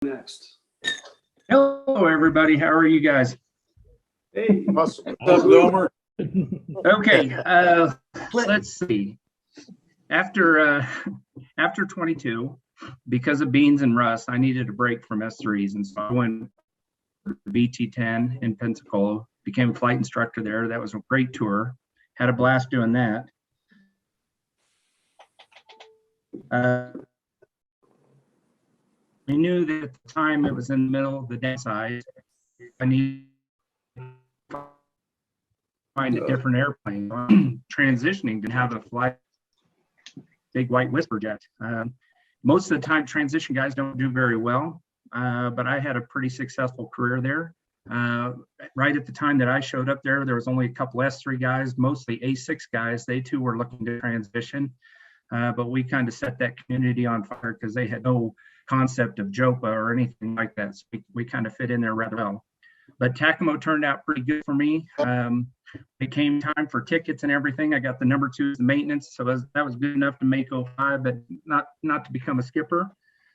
next. Hello, everybody. How are you guys? Hey, What's up, Gomer? Okay, let's see. After 22, because of beans and rust, I needed a break from S3s, and so I went to VT10 in Pensacola, became a flight instructor there. That was a great tour. Had a blast doing that. I knew that at the time it was in the middle of the downside. I needed to find a different airplane. Transitioning to have a fly big white whisper jet. Most of the time, transition guys don't do very well, but I had a pretty successful career there. Right at the time that I showed up there, there was only a couple S3 guys, mostly A6 guys. They too were looking to transition, but we kind of set that community on fire because they had no concept of JOPA or anything like that. So we kind of fit in there rather well. But TACAMO turned out pretty good for me. It came time for tickets and everything. I got the number 2 as maintenance, so that was good enough to make 05, but not to become a skipper.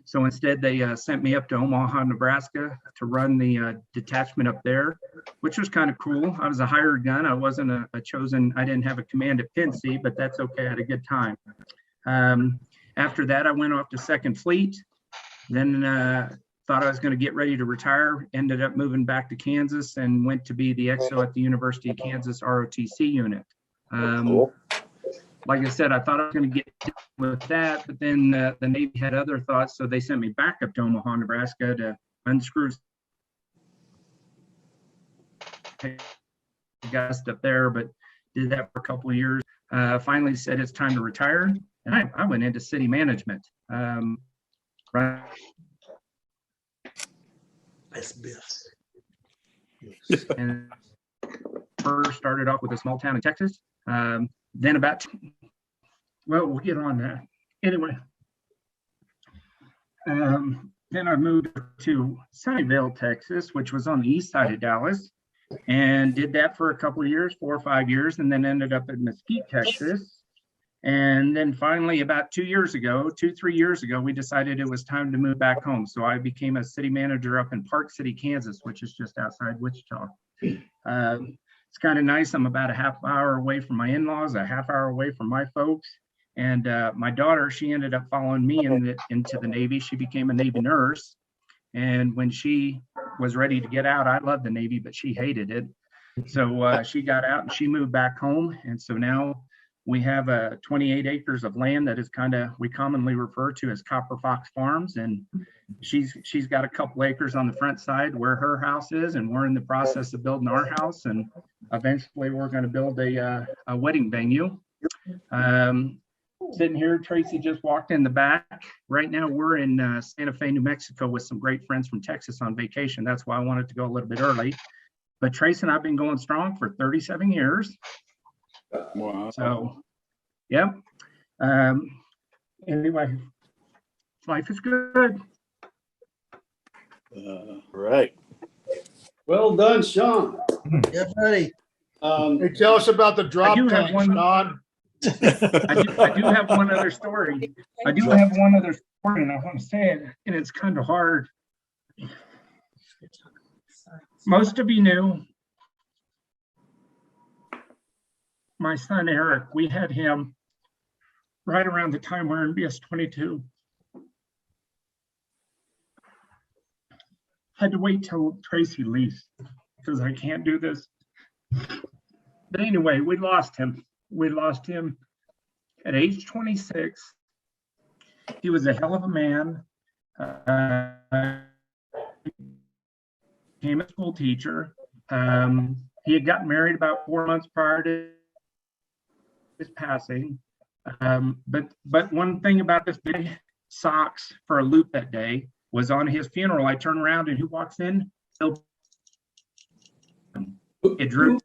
So instead, they sent me up to Omaha, Nebraska to run the detachment up there, which was kind of cool. I was a hired gun. I wasn't a chosen, I didn't have a command at Pennsy, but that's okay. I had a good time. After that, I went off to 2nd Fleet. Then thought I was going to get ready to retire, ended up moving back to Kansas and went to be the XO at the University of Kansas ROTC unit. Cool. Like I said, I thought I was going to get with that, but then the Navy had other thoughts, so they sent me back up to Omaha, Nebraska to unscrew guys up there, but did that for a couple of years. Finally said it's time to retire, and I went into city management. Right. And first started off with a small town in Texas. Then well, we'll get on that. Anyway, then I moved to Sunnyvale, Texas, which was on the east side of Dallas, and did that for a couple of years, 4 or 5 years, and then ended up in Mesquite, Texas. And then finally, about 3 years ago, we decided it was time to move back home. So I became a city manager up in Park City, Kansas, which is just outside Wichita. It's kind of nice. I'm about a half hour away from my in-laws, a half hour away from my folks. And my daughter, she ended up following me into the Navy. She became a Navy nurse. And when she was ready to get out, I loved the Navy, but she hated it. So she got out and she moved back home. And so now we have 28 acres of land that is we commonly refer to as Copper Fox Farms. And she's got a couple acres on the front side where her house is. And we're in the process of building our house. And eventually we're going to build a wedding venue. Sitting here, Tracy just walked in the back. Right now we're in Santa Fe, New Mexico with some great friends from Texas on vacation. That's why I wanted to go a little bit early. But Tracy and I have been going strong for 37 years. Wow. So, yeah. Anyway, life is good. Right. Well done, Sean. Yeah, buddy. Hey, tell us about the drop tank, Sean. I do have one other story. I do have one other story, and I want to say it, and it's kind of hard. Most of you knew my son Eric. We had him right around the time we're in BS 22. Had to wait till Tracy leaves because I can't do this. But anyway, we lost him. We lost him at age 26. He was a hell of a man. Became a school teacher. He had gotten married about 4 months prior to his passing. But one thing about this big socks for a loop that day was on his funeral. I turn around and who walks in? It driven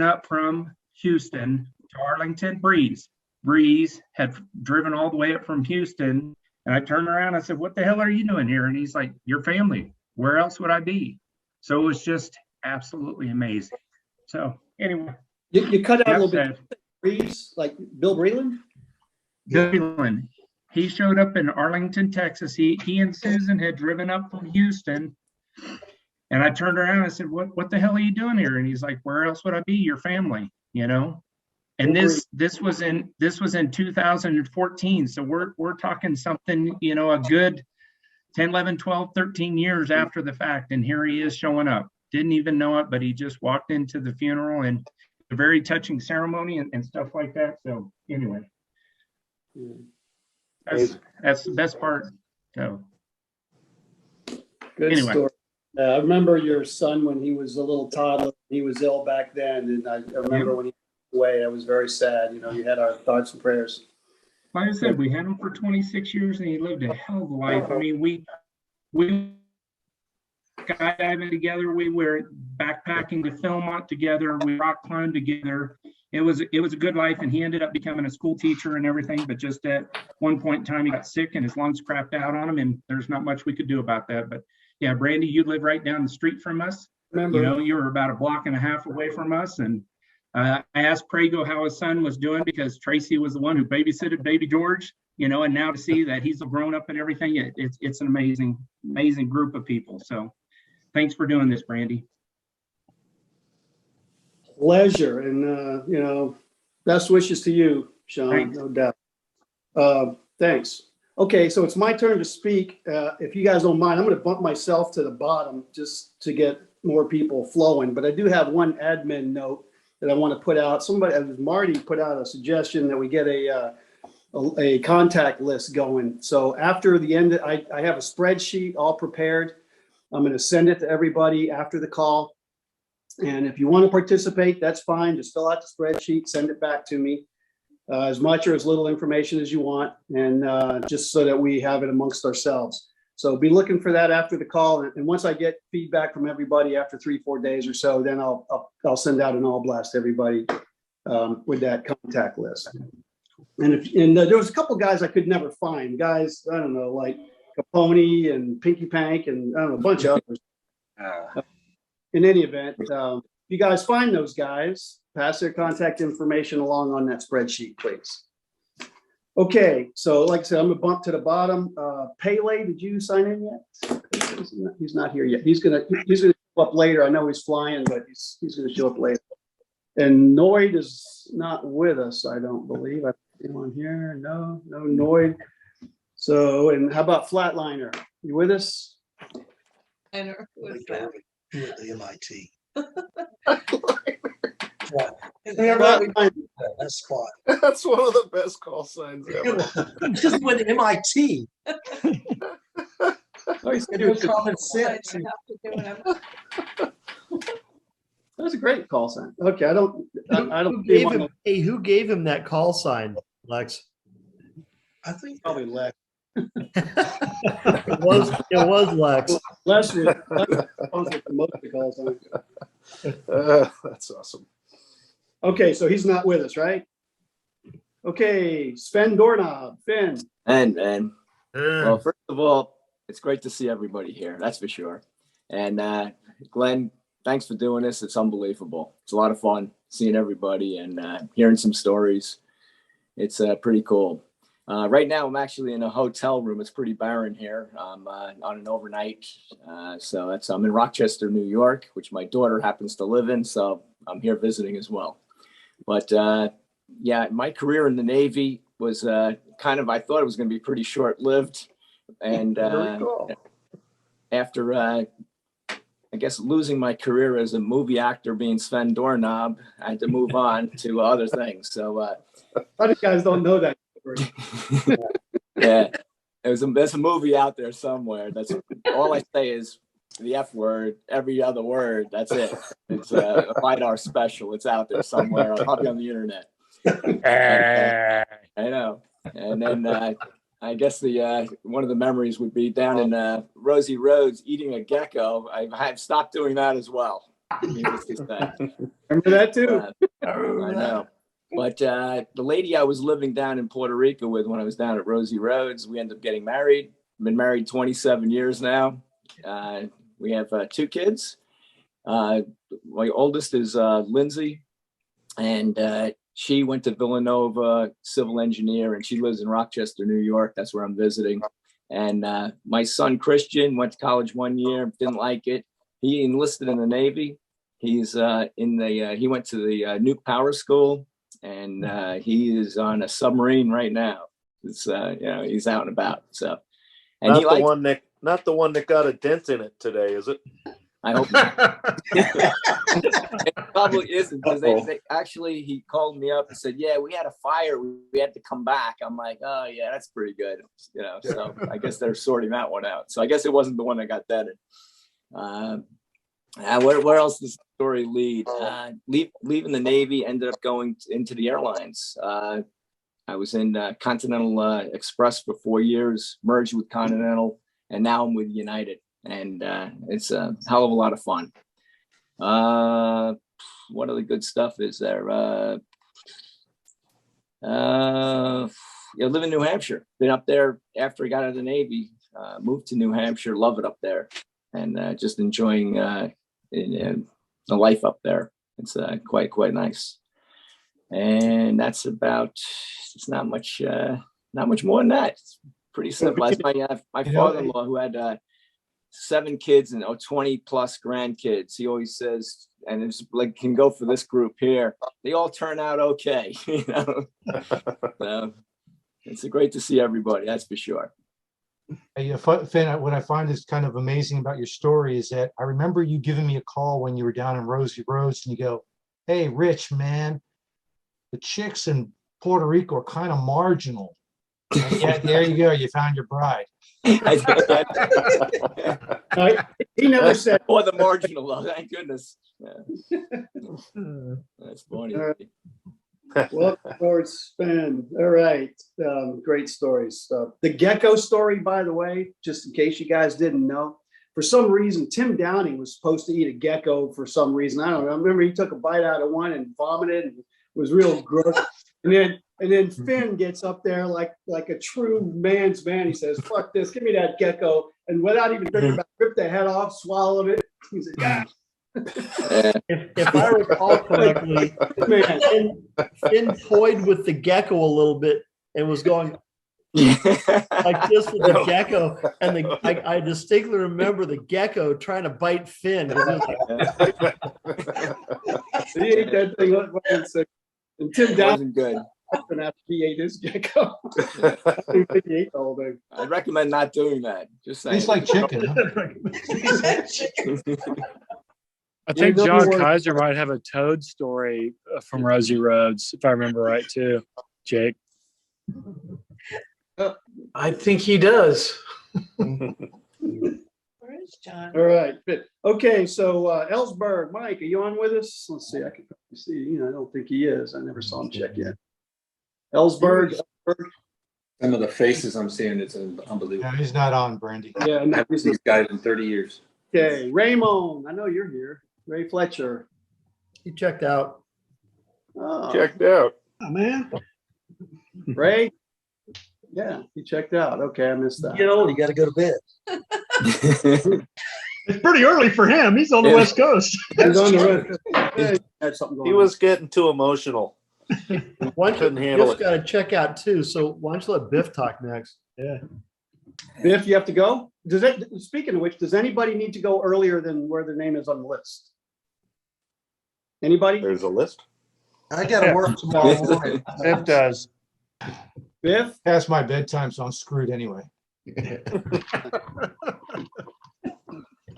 up from Houston to Arlington. Breeze had driven all the way up from Houston. And I turned around and I said, "What the hell are you doing here?" And he's like, "Your family. Where else would I be?" So it was just absolutely amazing. So anyway. You cut out a little bit. Breeze, like Bill Breland? Bill Breland. he showed up in Arlington, Texas. He and Susan had driven up from Houston. And I turned around and I said, what the hell are you doing here? And he's like, where else would I be? Your family, you know? And this was in 2014. So we're talking something, you know, a good 10, 11, 12, 13 years after the fact. And here he is showing up. Didn't even know it, but he just walked into the funeral, and a very touching ceremony and stuff like that. So anyway, that's the best part. So Good anyway. story. I remember your son when he was a little toddler. He was ill back then, and I remember when he went away. I was very sad. You know, you had our thoughts and prayers. Like I said, we had him for 26 years, and he lived a hell of a life. I mean, we skydiving together. We were backpacking to Philmont together. We rock climbed together. It was a good life, and he ended up becoming a school teacher and everything. But just at one point in time, he got sick, and his lungs crapped out on him, and there's not much we could do about that. But yeah, Brandy, you live right down the street from us. Remember, you know, you were about a block and a half away from us, and I asked Prego how his son was doing, because Tracy was the one who babysitted baby George, you know, and now to see that he's grown up and everything, it's an amazing group of people. So thanks for doing this, Brandy. pleasure, and you know, best wishes to you, Sean. Thanks. No doubt. Thanks. Okay, so it's my turn to speak. If you guys don't mind, I'm going to bump myself to the bottom just to get more people flowing. But I do have one admin note that I want to put out. Marty put out a suggestion that we get a contact list going. So after the end, I have a spreadsheet all prepared. I'm going to send it to everybody after the call. And if you want to participate, that's fine. Just fill out the spreadsheet, send it back to me. As much or as little information as you want, and just so that we have it amongst ourselves. So be looking for that after the call. And once I get feedback from everybody after 3-4 days or so, then I'll send out an all blast to everybody with that contact list. And there was a couple guys I could never find. Guys, I don't know, like Capone and Pinky Pank and I don't know, a bunch of others. In any event, if you guys find those guys, pass their contact information along on that spreadsheet, please. Okay, so like I said, I'm gonna bump to the bottom. Pele, did you sign in yet? He's not here yet. He's gonna show up later. I know he's flying, but he's gonna show up later. And Noid is not with us, I don't believe. I see him on here. No Noid. So, and how about Flatliner? You with us? I know who is that? Who at the MIT? That spot. That's one of the best call signs ever. Just with MIT. Oh, he's No common sense. I have to do whatever. That was a great call sign. Okay, I don't. Who gave him that call sign, Lex? I think Probably Lex. It was Lex. Les was the most of the call sign. That's awesome. Okay, so he's not with us, right? Okay, Sven Doorknob. Finn. And well, first of all, it's great to see everybody here. That's for sure. And Glenn, thanks for doing this. It's unbelievable. It's a lot of fun seeing everybody and hearing some stories. It's pretty cool. Right now, I'm actually in a hotel room. It's pretty barren here. I'm on an overnight. So I'm in Rochester, New York, which my daughter happens to live in. So I'm here visiting as well. But yeah, my career in the Navy was I thought it was going to be pretty short-lived. And after, I guess, losing my career as a movie actor being Sven Doorknob, I had to move on to other things. So A lot of guys don't know that. yeah, there's a movie out there somewhere. That's all I say is the F word, every other word. That's it. It's a VIDAR special. It's out there somewhere, probably on the internet. I know. And then I guess one of the memories would be down in Rosie Roads eating a gecko. I've stopped doing that as well. Needless to say. Remember that too? I know. But the lady I was living down in Puerto Rico with when I was down at Rosie Roads, we ended up getting married. Been married 27 years now. We have 2 kids. My oldest is Lindsay, and she went to Villanova, civil engineer, and she lives in Rochester, New York. That's where I'm visiting. And my son Christian went to college 1 year, didn't like it. He enlisted in the Navy. He's he went to the nuke power school, and he is on a submarine right now. It's he's out and about. So, and Not he the likes. one that, not the one that got a dent in it today, is it? I hope not. It probably isn't, because they actually, he called me up and said, yeah, we had a fire, we had to come back. I'm like, oh yeah, that's pretty good, so I guess they're sorting that one out. So I guess it wasn't the one that got dented. Where else does the story lead? Leaving the Navy, ended up going into the airlines. I was in Continental Express for 4 years, merged with Continental, and now I'm with United. And it's a hell of a lot of fun. What other good stuff is there? I live in New Hampshire. Been up there after I got out of the Navy. Moved to New Hampshire. Love it up there, and just enjoying the life up there. It's quite nice. And that's about. It's not much more than that. It's pretty simple. That's my father-in-law, who had 7 kids and 20 plus grandkids. He always says, and it's like, can go for this group here. They all turn out okay, So it's great to see everybody. That's for sure. Hey, Finn, what I find is kind of amazing about your story is that I remember you giving me a call when you were down in Rosie Roads, and you go, "Hey, Rich, man, the chicks in Puerto Rico are kind of marginal." And yeah, there you go. You found your bride. He never said. Or the marginal, though. Thank goodness. Yeah. That's funny. All right. Well, sports fan. All right. Great stories. The gecko story, by the way, just in case you guys didn't know, for some reason, Tim Downing was supposed to eat a gecko for some reason. I don't know. I remember he took a bite out of one and vomited, and it was real gross. And then Finn gets up there like a true man's man. He says, "Fuck this, give me that gecko." And without even thinking about it, ripped the head off, swallowed it. He said, "Yeah." If I recall correctly, Finn toyed with the gecko a little bit and was going like this with the gecko. And I distinctly remember the gecko trying to bite Finn. He ate that thing. And Tim Downing wasn't good. After he ate his gecko. I think he ate the whole thing. I'd recommend not doing that. Just saying. Tastes like chicken. Huh? I think John Kaiser might have a toad story from Rosie Roads, if I remember right, too. Jake. I think he does. Where is John? All right. Okay, so Ellsberg, Mike, are you on with us? Let's see. I can probably see. I don't think he is. I never saw him check yet. Ellsberg. Some of the faces I'm seeing, it's unbelievable. No, he's not on, Brandy. Yeah, I haven't seen these guys in 30 years. okay. Raymond, I know you're here. Ray Fletcher. He checked out. Oh, Checked out. Oh, man. Ray? Yeah, he checked out. Okay, I missed that. You know, you got to go to bed. It's pretty early for him. He's on the West Coast. He's on the road. Yeah, he had something going He was getting too emotional. Couldn't handle Biff's it. got to check out too. So why don't you let Biff talk next? Yeah. on. Biff, you have to go? Speaking of which, does anybody need to go earlier than where their name is on the list? Anybody? There's a list. I got to work tomorrow morning. It does. Biff? Past my bedtime, so I'm screwed anyway.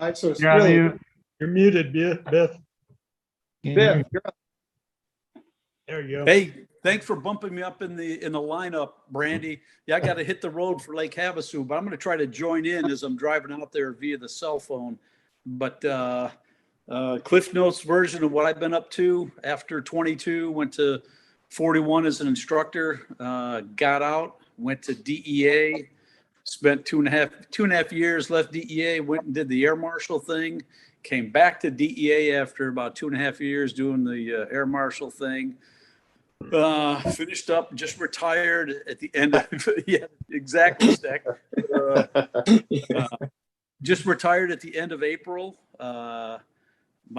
All right, so it's You're on really, mute. You're muted, Biff. Biff, you're up. There you go. Hey, thanks for bumping me up in the lineup, Brandy. Yeah, I got to hit the road for Lake Havasu, but I'm going to try to join in as I'm driving out there via the cell phone. But Cliff Notes version of what I've been up to after 22, went to 41 as an instructor, got out, went to DEA, spent two and a half years, left DEA, went and did the air marshal thing, came back to DEA after about 2.5 years doing the air marshal thing. Finished up, just retired at the end of, yeah, exactly, Stack. Just retired at the end of April. My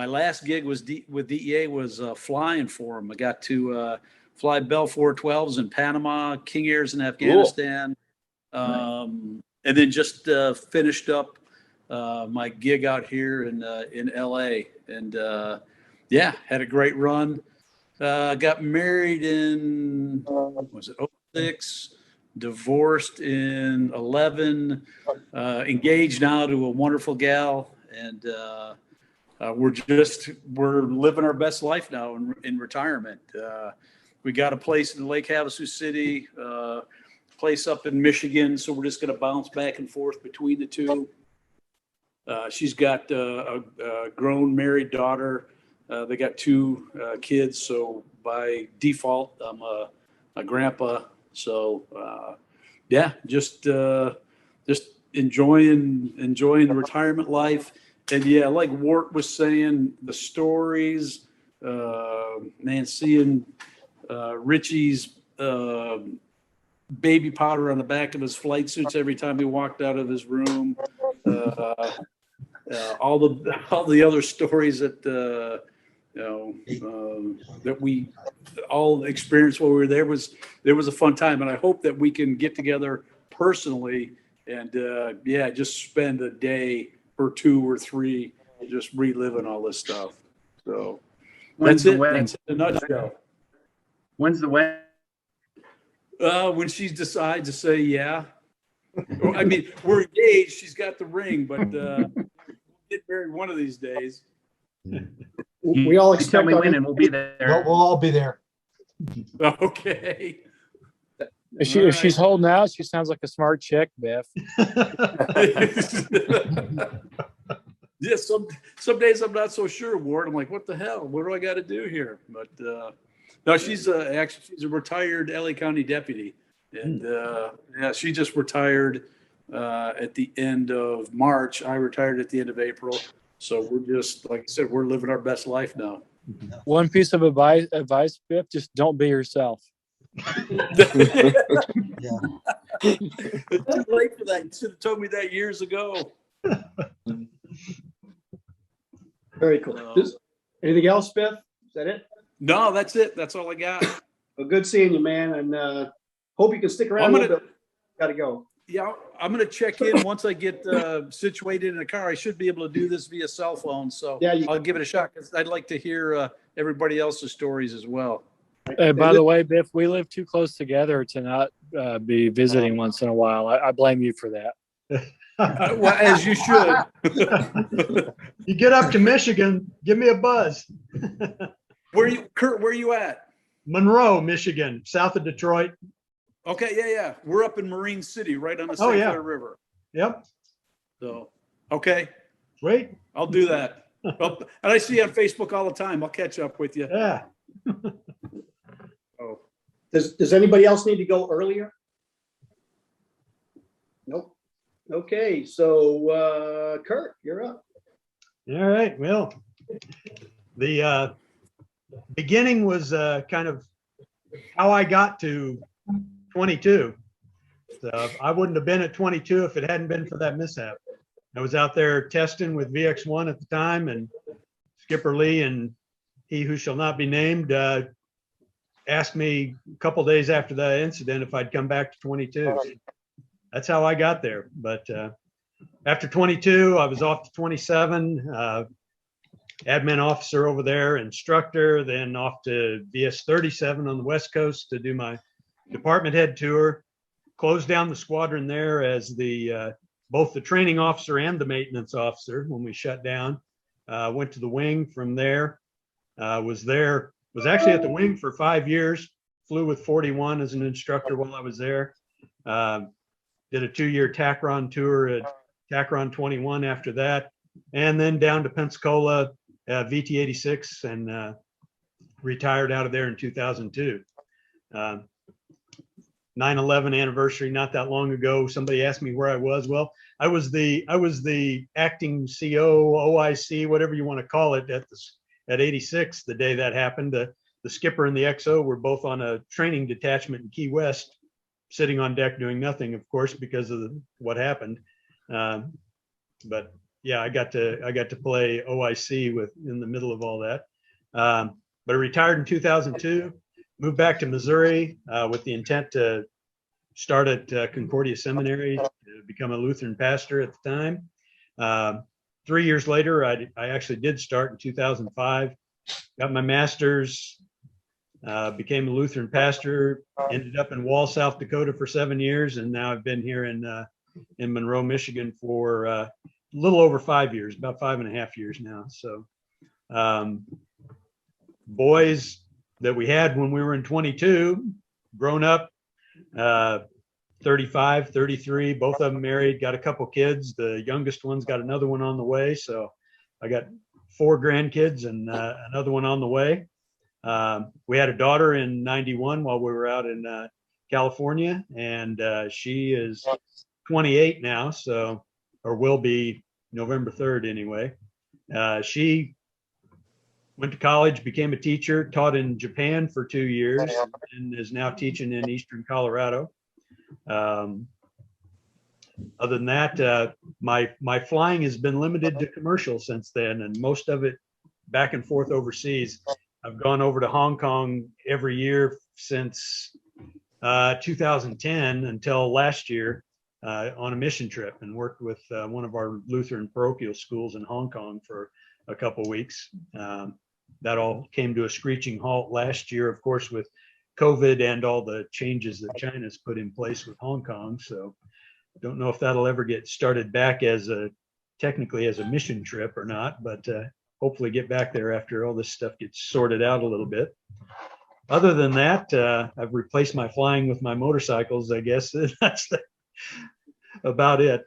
last gig was with DEA was flying for them. I got to fly Bell 412s in Panama, King Airs in Afghanistan. And then just finished up my gig out here in LA, and yeah, had a great run. Got married in, was it 06, divorced in 11, engaged now to a wonderful gal, and we're living our best life now in retirement. We got a place in Lake Havasu City, place up in Michigan, so we're just going to bounce back and forth between the two. She's got a grown married daughter. They got 2 kids, so by default, I'm a grandpa. So yeah, just enjoying the retirement life. And yeah, like Wart was saying, the stories, man, seeing Richie's baby powder on the back of his flight suits every time he walked out of his room. All the other stories that that we all experienced while we were there was a fun time, and I hope that we can get together personally and yeah, just spend a day or 2 or 3 just reliving all this stuff. So When's the it. wedding? That's in a nutshell. When's the wedding? When she decides to say yeah. I mean, we're engaged. She's got the ring, but we'll get married one of these days. We all Tell expect me our, when, and we'll be there. We'll all be there. Okay. If she's holding out, she sounds like a smart chick, Biff. Yeah, some days I'm not so sure, Ward. I'm like, what the hell? What do I got to do here? But no, she's actually she's a retired LA County deputy, and yeah, she just retired at the end of March. I retired at the end of April. So we're just, like I said, we're living our best life now. One piece of advice, Biff: just don't be yourself. Yeah. It's too late for that. You should have told me that years ago. Very cool. Anything else, Biff? Is that it? No, that's it. That's all I got. Well, good seeing you, man, and hope you can stick around a little bit. Got to go. Yeah, I'm going to check in once I get situated in a car. I should be able to do this via cell phone, so Yeah, I'll give it a shot because I'd like to hear everybody else's stories as well. By the way, Biff, we live too close together to not be visiting once in a while. I blame you for that. Well, as you should. You get up to Michigan, give me a buzz. Kurt, where are you at? Monroe, Michigan, south of Detroit. Okay, yeah. We're up in Marine City, right on the St. Clair River. Yep. So, okay. Great. I'll do that. Well, and I see you on Facebook all the time. I'll catch up with you. Yeah. Oh. Does anybody else need to go earlier? Nope. Okay, so Kurt, you're up. All right. Well, the beginning was kind of how I got to 22. So I wouldn't have been at 22 if it hadn't been for that mishap. I was out there testing with VX1 at the time, and Skipper Lee and he who shall not be named asked me a couple days after the incident if I'd come back to 22. That's how I got there. But after 22, I was off to 27, admin officer over there, instructor, then off to VS 37 on the West Coast to do my department head tour, closed down the squadron there as the both the training officer and the maintenance officer when we shut down. Went to the wing from there, was actually at the wing for 5 years, flew with 41 as an instructor while I was there. Did a 2-year TACRON tour at TACRON 21 after that, and then down to Pensacola, VT 86, and retired out of there in 2002. 9/11 anniversary not that long ago. Somebody asked me where I was. Well, I was the acting CO, OIC, whatever you want to call it, at 86 the day that happened. The skipper and the XO were both on a training detachment in Key West, sitting on deck doing nothing, of course, because of what happened. But yeah, I got to play OIC in the middle of all that. But I retired in 2002. moved back to Missouri with the intent to start at Concordia Seminary to become a Lutheran pastor at the time. 3 years later, I actually did start in 2005, got my master's, became a Lutheran pastor, ended up in Wall, South Dakota for 7 years, and now I've been here in Monroe, Michigan for a little over 5 years, about 5.5 years now. So boys that we had when we were in 22, grown up, 35, 33, both of them married, got a couple kids. The youngest one's got another one on the way. So I got 4 grandkids and another one on the way. We had a daughter in 91 while we were out in California, and she is 28 now, so, or will be November 3rd anyway. She went to college, became a teacher, taught in Japan for 2 years, and is now teaching in Eastern Colorado. Other than that, my flying has been limited to commercial since then, and most of it back and forth overseas. I've gone over to Hong Kong every year since 2010 until last year on a mission trip, and worked with one of our Lutheran parochial schools in Hong Kong for a couple weeks. That all came to a screeching halt last year, of course, with COVID and all the changes that China's put in place with Hong Kong. So I don't know if that'll ever get started back as technically as a mission trip or not, but hopefully get back there after all this stuff gets sorted out a little bit. Other than that, I've replaced my flying with my motorcycles, I guess. That's about it.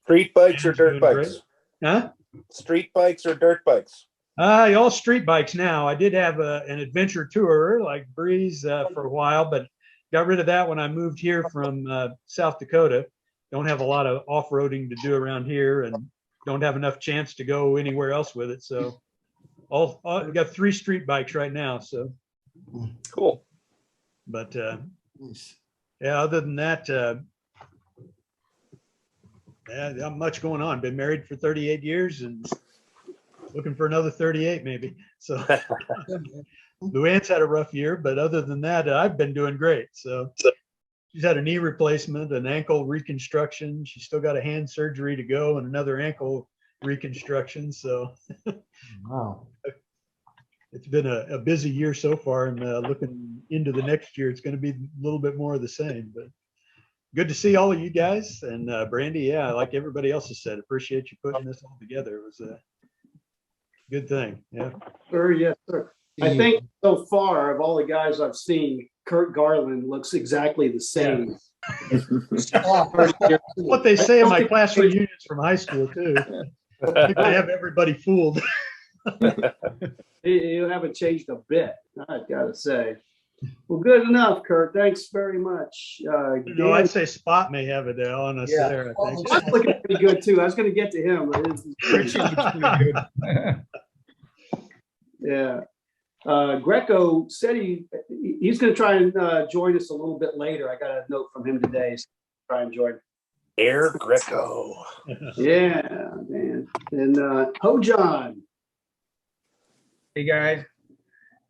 Street bikes or dirt bikes? Great. Huh? Street bikes or dirt bikes? All street bikes now. I did have an adventure tour like Breeze for a while, but got rid of that when I moved here from South Dakota. Don't have a lot of off-roading to do around here, and don't have enough chance to go anywhere else with it. So we got 3 street bikes right now. So cool. But yeah, other than that, yeah, not much going on. Been married for 38 years and looking for another 38 maybe. So Luann's had a rough year, but other than that, I've been doing great. So she's had a knee replacement, an ankle reconstruction. She's still got a hand surgery to go and another ankle reconstruction. So Wow. It's been a busy year so far, and looking into the next year, it's going to be a little bit more of the same. But good to see all of you guys. And Brandy, yeah, like everybody else has said, appreciate you putting this all together. It was a good thing. Yeah. Sure, yes, sir. I think so far of all the guys I've seen, Kurt Garland looks exactly the same. What they say in my class reunions from high school too. I have everybody fooled. You haven't changed a bit, I've got to say. Well, good enough, Kurt. Thanks very much. No, I'd say Spot may have it on us there. I think. Spot's looking pretty good too. I was going to get to him, but Richie looks pretty good. Yeah. Greco said he's going to try and join us a little bit later. I got a note from him today. So try and join. Air Greco. Yeah, man. And John. Hey guys.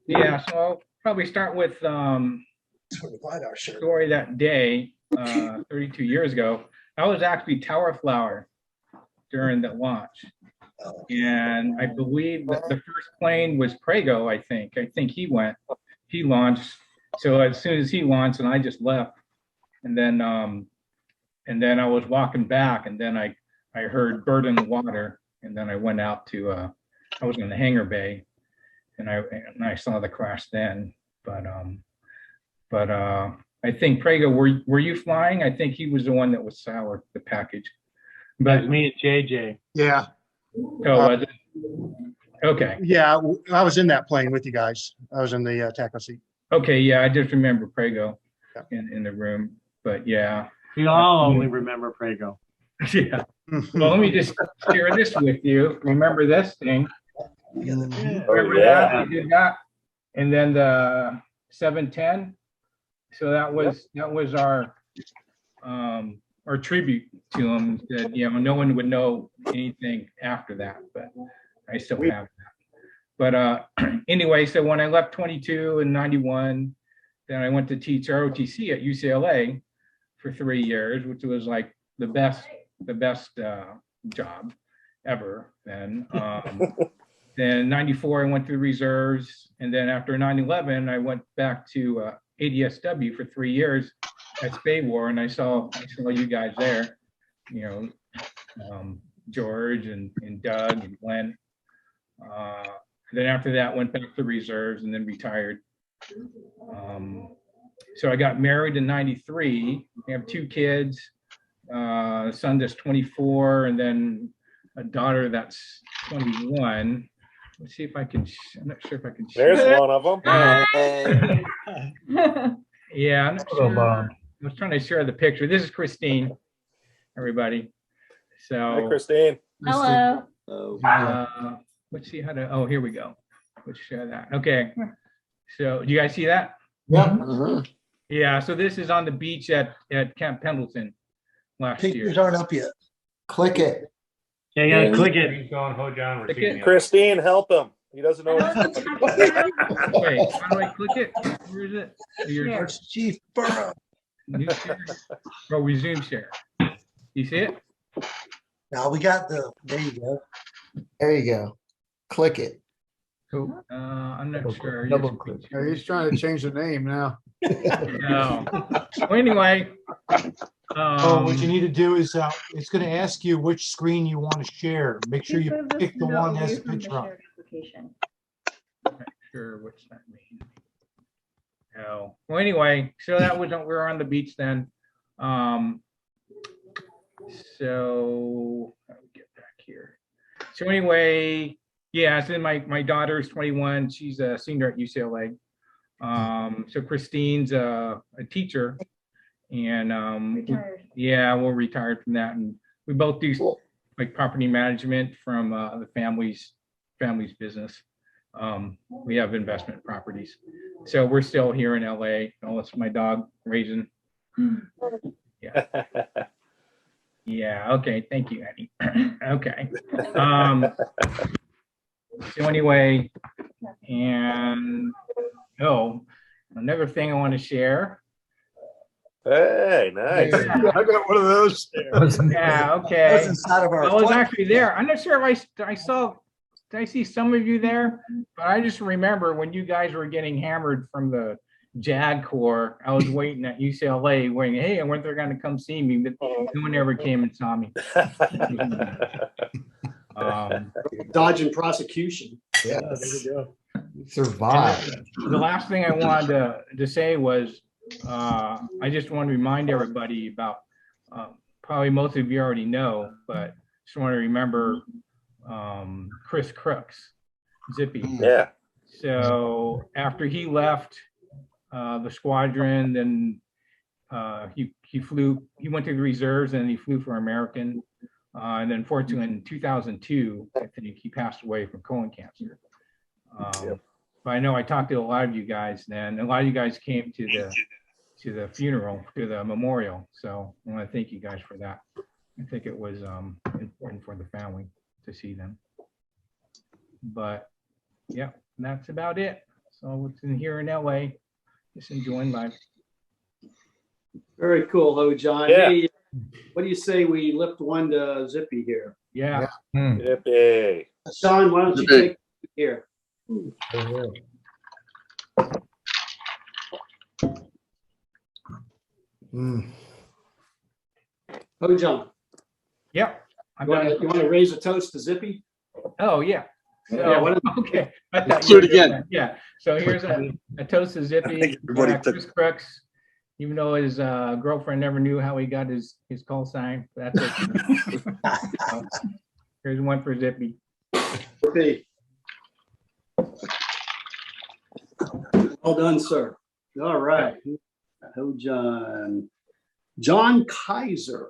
Yeah, so I'll probably start with VIDAR shirt. story that day, 32 years ago. I was actually Tower Flower during the launch. And I believe that the first plane was Prego, I think. I think he launched. So as soon as he launched, and I just left. And then I was walking back, and then I heard Bird in the Water, and then I went out to I was in the hangar bay, and I saw the crash then. But I think Prego, were you flying? I think he was the one that was sour, the package. But me and JJ. Yeah. Oh, was it? Okay. Yeah, I was in that plane with you guys. I was in the taco seat. Okay, yeah, I just remember Prego in the room, but yeah. We all only remember Prego. Yeah. Well, let me just share this with you. Remember this thing? Remember that? We did that, and then the 710. So that was our tribute to him. That no one would know anything after that, but I still have that. But anyway, so when I left 22 in 91, then I went to teach ROTC at UCLA for 3 years, which was like the best job ever. Then then 94, I went through reserves, and then after 9/11, I went back to ADSW for 3 years at Spay War, and I saw you guys there, you know, George and Doug and Glenn. Then after that, went back to reserves and then retired. So I got married in 93. I have 2 kids, a son that's 24, and then a daughter that's 21. Let's see if I can, I'm not sure if I can. There's one of them. Yeah, I'm not sure. I was trying to share the picture. This is Christine, everybody. So. Hi, Christine. Hello. Let's see how to, oh, here we go. Let's share that. Okay. So do you guys see that? Yeah. Yeah, so this is on the beach at Camp Pendleton last year. Pictures aren't up yet. Click it. Yeah, you gotta click it. He's going, hold on. We're Click seeing it. you. Christine, help him. He doesn't know. Wait, how do I click it? Where is it? Your Chief Burrow. New share? Oh, resume share. You see it? Now we got there you go. There you go. Click it. Cool. I'm not sure. Yeah, he's trying to change the name now. No. Well, anyway. What you need to do is it's going to ask you which screen you want to share. Make sure you pick the one that has the picture on. I'm not sure what's that mean. Oh, well, anyway, so that was, we were on the beach then. So I'll get back here. So anyway, yeah, so my daughter is 21. She's a senior at UCLA. So Christine's a teacher, and yeah, we're retired from that, and we both do like property management from the family's business. We have investment properties, so we're still here in LA. Oh, it's my dog Raisin. Yeah. Yeah. Okay. Thank you, Eddie. Okay. So anyway, and another thing I want to share. Hey, nice. I got one of those. Yeah. Okay. That's inside of our I was actually there. I'm not sure if I saw. Did I see some of you there? But I just remember when you guys were getting hammered from the JAG Corps, I was waiting at UCLA, waiting. Hey, I wonder if they're going to come see me, but no one ever came and saw me. Dodging prosecution. Yeah, there you go. Survive. The last thing I wanted to say was I just want to remind everybody about probably most of you already know, but just want to remember Chris Crooks, Zippy. Yeah. So after he left the squadron, then he went to the reserves and he flew for American. And then fortunately in 2002, I think he passed away from colon cancer. But I know I talked to a lot of you guys then. A lot of you guys came to the funeral, to the memorial. So I want to thank you guys for that. I think it was important for the family to see them. But yeah, that's about it. So it's in here in LA. Just enjoying life. Very cool, though, John. Yeah. Hey, what do you say we lift one to Zippy here? Yeah. Yippee. John, why don't you take it here? Oh, John. Yep. You want to raise a toast to Zippy? Oh, yeah. So, Yeah, okay. Let's do it again. Yeah. So here's a toast to Zippy. Chris Crooks, even though his girlfriend never knew how he got his call sign. That's it. So, here's one for Zippy. Zippy. Well done, sir. All right. Oh, John. John Kaiser.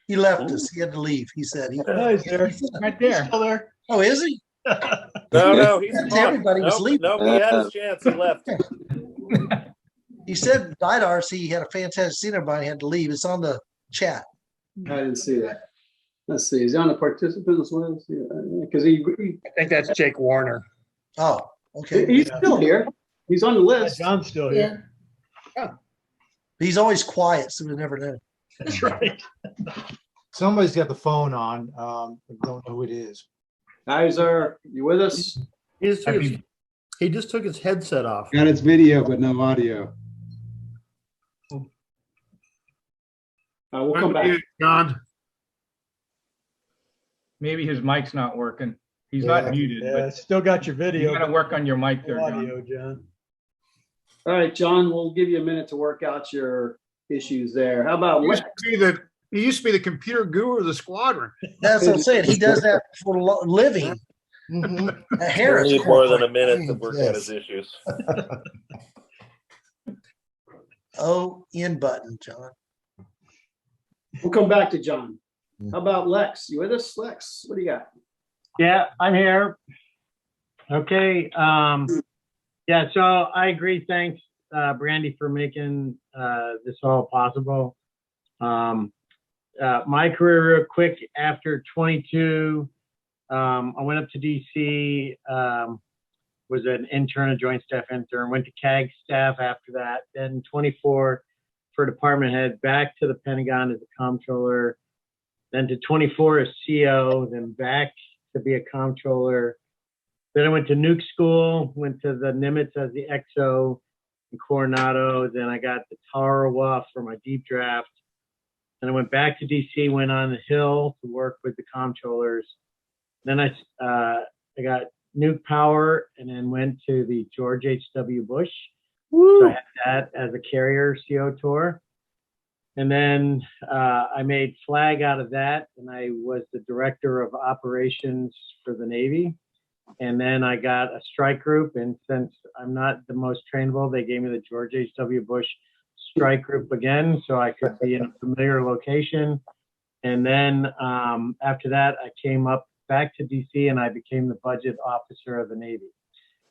He left us. He had to leave. He said he. He's there. Right there. Still there. Oh, is he? No, he's gone. Everybody was leaving. No, he had his chance. He left. He said VIDAR, he had a fantastic scene everybody had to leave. It's on the chat. I didn't see that. Let's see. Is he on the participants list? Because he I think that's Jake Warner. Oh, okay. He's still here. He's on the list. John's still here. He's always quiet, so we never know. That's right. Somebody's got the phone on. I don't know who it is. Kaiser, you with us? He just took his headset off. Got its video, but no audio. We'll come back. John. Maybe his mic's not working. He's not muted, Yeah, but still got your video. you gotta work on your mic there, John. Audio, John. All right, John, we'll give you a minute to work out your issues there. How about He Lex? used to be the computer guru of the squadron. That's what I'm saying. He does that for a living. Mhm. Harris. Need more than a minute to work out his Yes. issues. In button, John. We'll come back to John. How about Lex? You with us, Lex? What do you got? Yeah, I'm here. Okay. Yeah, so I agree. Thanks, Brandy, for making this all possible. My career real quick, after 22, I went up to DC, was an intern, a joint staff intern, went to CAG staff after that, then 24 for department head, back to the Pentagon as a comptroller, then to 24 as CO, then back to be a comptroller. Then I went to nuke school, went to the Nimitz as the XO in Coronado. Then I got the Tarawa for my deep draft. Then I went back to DC, went on the Hill to work with the comptrollers. Then I got nuke power and then went to the George H.W. Bush. Woo! So I had that as a carrier CO tour. And then I made flag out of that, and I was the director of operations for the Navy. And then I got a strike group, and since I'm not the most trainable, they gave me the George H.W. Bush strike group again, so I could be in a familiar location. And then after that, I came up back to DC, and I became the budget officer of the Navy.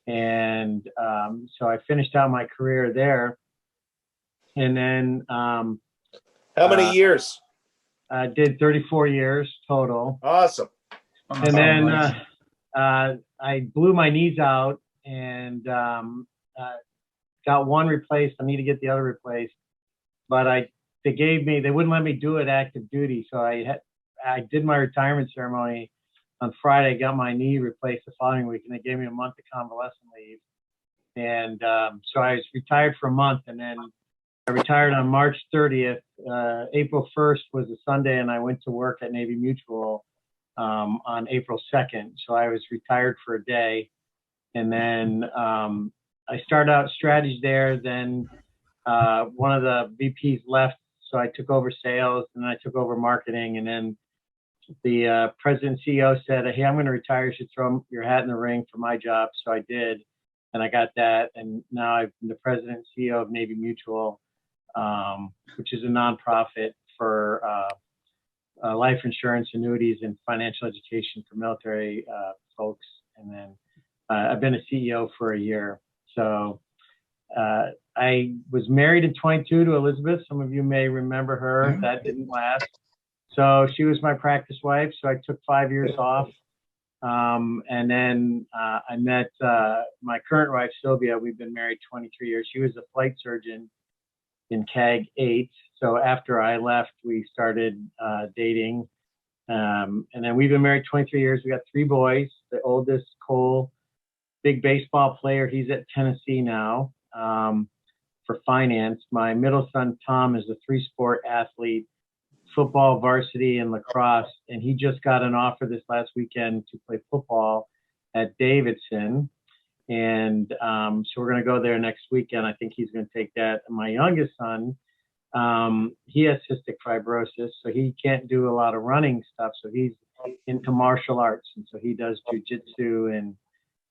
And so I finished out my career there. And then How many years? I did 34 years total. Awesome. And then I blew my knees out and got one replaced. I need to get the other replaced. But they wouldn't let me do it active duty. So I did my retirement ceremony on Friday, got my knee replaced the following week, and they gave me a month of convalescent leave. And so I was retired for a month, and then I retired on March 30th. April 1st was a Sunday, and I went to work at Navy Mutual on April 2nd. So I was retired for a day. And then I started out strategy there. Then one of the VPs left, so I took over sales, and then I took over marketing. And then the president and CEO said, "Hey, I'm going to retire. You should throw your hat in the ring for my job." So I did, and I got that. And now I'm the president and CEO of Navy Mutual, which is a nonprofit for life insurance, annuities, and financial education for military folks. And then I've been a CEO for a year. So I was married in 22 to Elizabeth. Some of you may remember her. That didn't last. So she was my practice wife. So I took 5 years off. And then I met my current wife, Sylvia. We've been married 23 years. She was a flight surgeon in CAG 8. So after I left, we started dating. And then we've been married 23 years. We got 3 boys. The oldest, Cole, big baseball player. He's at Tennessee now for finance. My middle son, Tom, is a 3-sport athlete, football, varsity, and lacrosse. And he just got an offer this last weekend to play football at Davidson. And so we're going to go there next weekend. I think he's going to take that. And my youngest son, he has cystic fibrosis, so he can't do a lot of running stuff. So he's into martial arts. And so he does jujitsu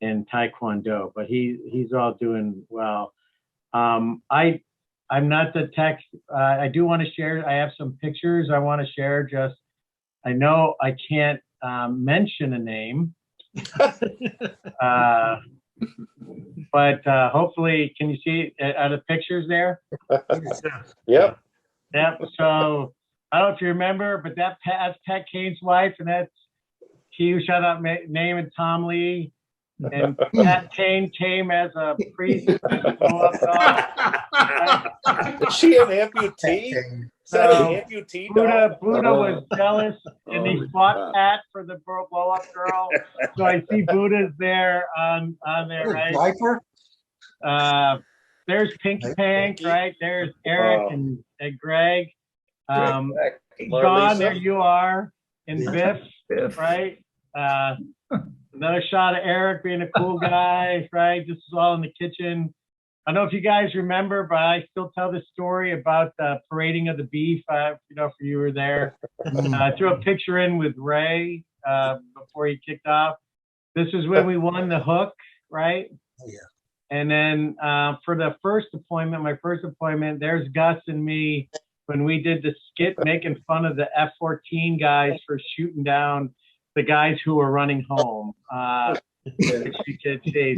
and taekwondo, but he's all doing well. I'm not the tech. I do want to share. I have some pictures I want to share. Just, I know I can't mention a name, but hopefully, can you see? Are the pictures there? Yep. Yep. So I don't know if you remember, but that's Pat Kane's wife, and that's she who shot out name and Tom Lee. And Pat Kane came as a priest. Is she an amputee? Is that an amputee? Buddha doll? was jealous, and he fought Pat for the blow up girl. So I see Buddha's there on there, right? Viper? There's Pinky Pank, right? There's Eric and Greg. John, there you are, and Biff, right? Another shot of Eric being a cool guy, right? This is all in the kitchen. I don't know if you guys remember, but I still tell the story about the parading of the beef. If you were there. I threw a picture in with Ray before he kicked off. This is when we won the hook, right? Oh, yeah. And then for the my first appointment, there's Gus and me when we did the skit making fun of the F-14 guys for shooting down the guys who were running home. If you could see.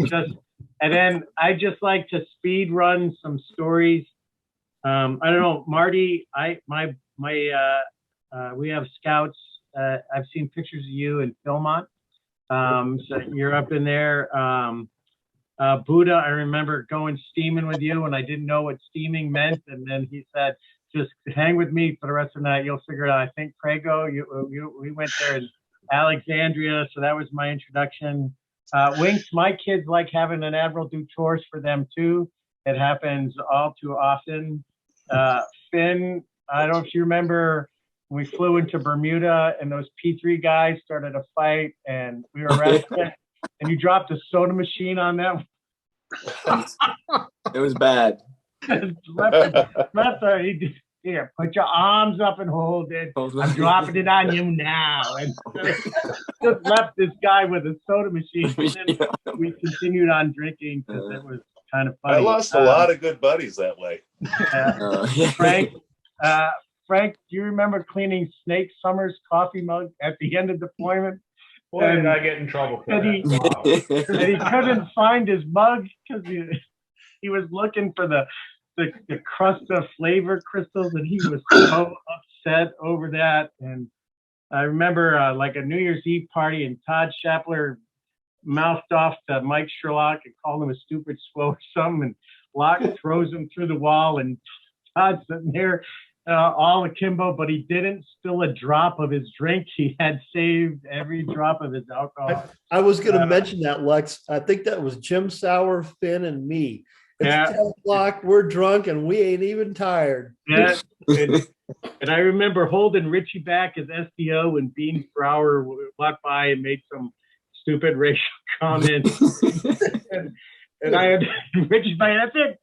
And then I just like to speed run some stories. I don't know, Marty. We have scouts. I've seen pictures of you in Philmont. So you're up in there. Buddha, I remember going steaming with you, and I didn't know what steaming meant. And then he said, "Just hang with me for the rest of the night. You'll figure it out." I think Prego, we went there in Alexandria, so that was my introduction. Winks, my kids like having an admiral do chores for them too. It happens all too often. Finn, I don't know if you remember, we flew into Bermuda and those P3 guys started a fight and we were arrested and you dropped a soda machine on them. It was bad. Here, put your arms up and hold it. I'm dropping it on you now. And just left this guy with a soda machine. And then we continued on drinking because it was kind of funny. I lost a lot of good buddies that way. Frank, do you remember cleaning Snake Summers' coffee mug at the end of deployment? Boy, did I get in trouble for that. And he couldn't find his mug because he was looking for the crust of flavor crystals, and he was so upset over that. And I remember like a New Year's Eve party, and Todd Shapler mouthed off to Mike Sherlock and called him a stupid squirrel or something, and Locke throws him through the wall, and Todd's sitting there all akimbo, but he didn't spill a drop of his drink. He had saved every drop of his alcohol. I was going to mention that, Lex. I think that was Jim Sauer, Finn, and me. It's 10 o'clock, we're drunk, and we ain't even tired. Yeah. And I remember holding Richie back as SDO when Beans Brower walked by and made some stupid racial comment. and I had Richie by, that's it.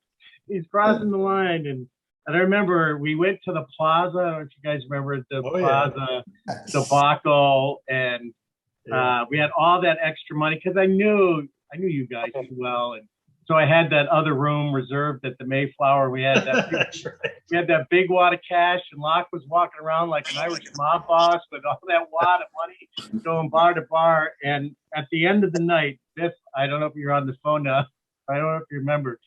He's crossing the line. And I remember we went to the plaza. I don't know if you guys remember the plaza debacle. And we had all that extra money because I knew you guys too well. And so I had that other room reserved at the Mayflower. We had that we had that big wad of cash, and Locke was walking around like an Irish mob boss with all that wad of money going bar to bar. And at the end of the night, Biff, I don't know if you're on the phone now. I don't know if you remember,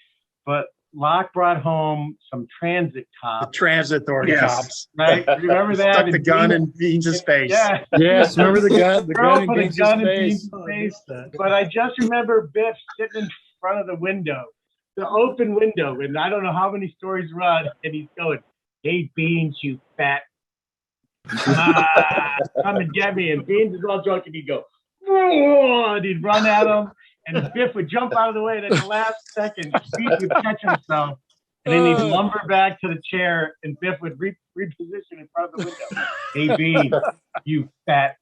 but Locke brought home some transit cops. Transit authority cops. Right? Remember that? Stuck the gun in Beans' face. Yeah. Yes, remember the gun in put a Beans' gun in face. Beans' face. But I just remember Biff sitting in front of the window, the open window, and I don't know how many stories run, and he's going, "Hey, Beans, you fat, come and get me." And Beans is all drunk, and he'd go, "Whoa," and he'd run at him, and Biff would jump out of the way, and at the last second, Beans would catch himself, and then he'd lumber back to the chair, and Biff would reposition in front of the window. "Hey, Beans, you fat,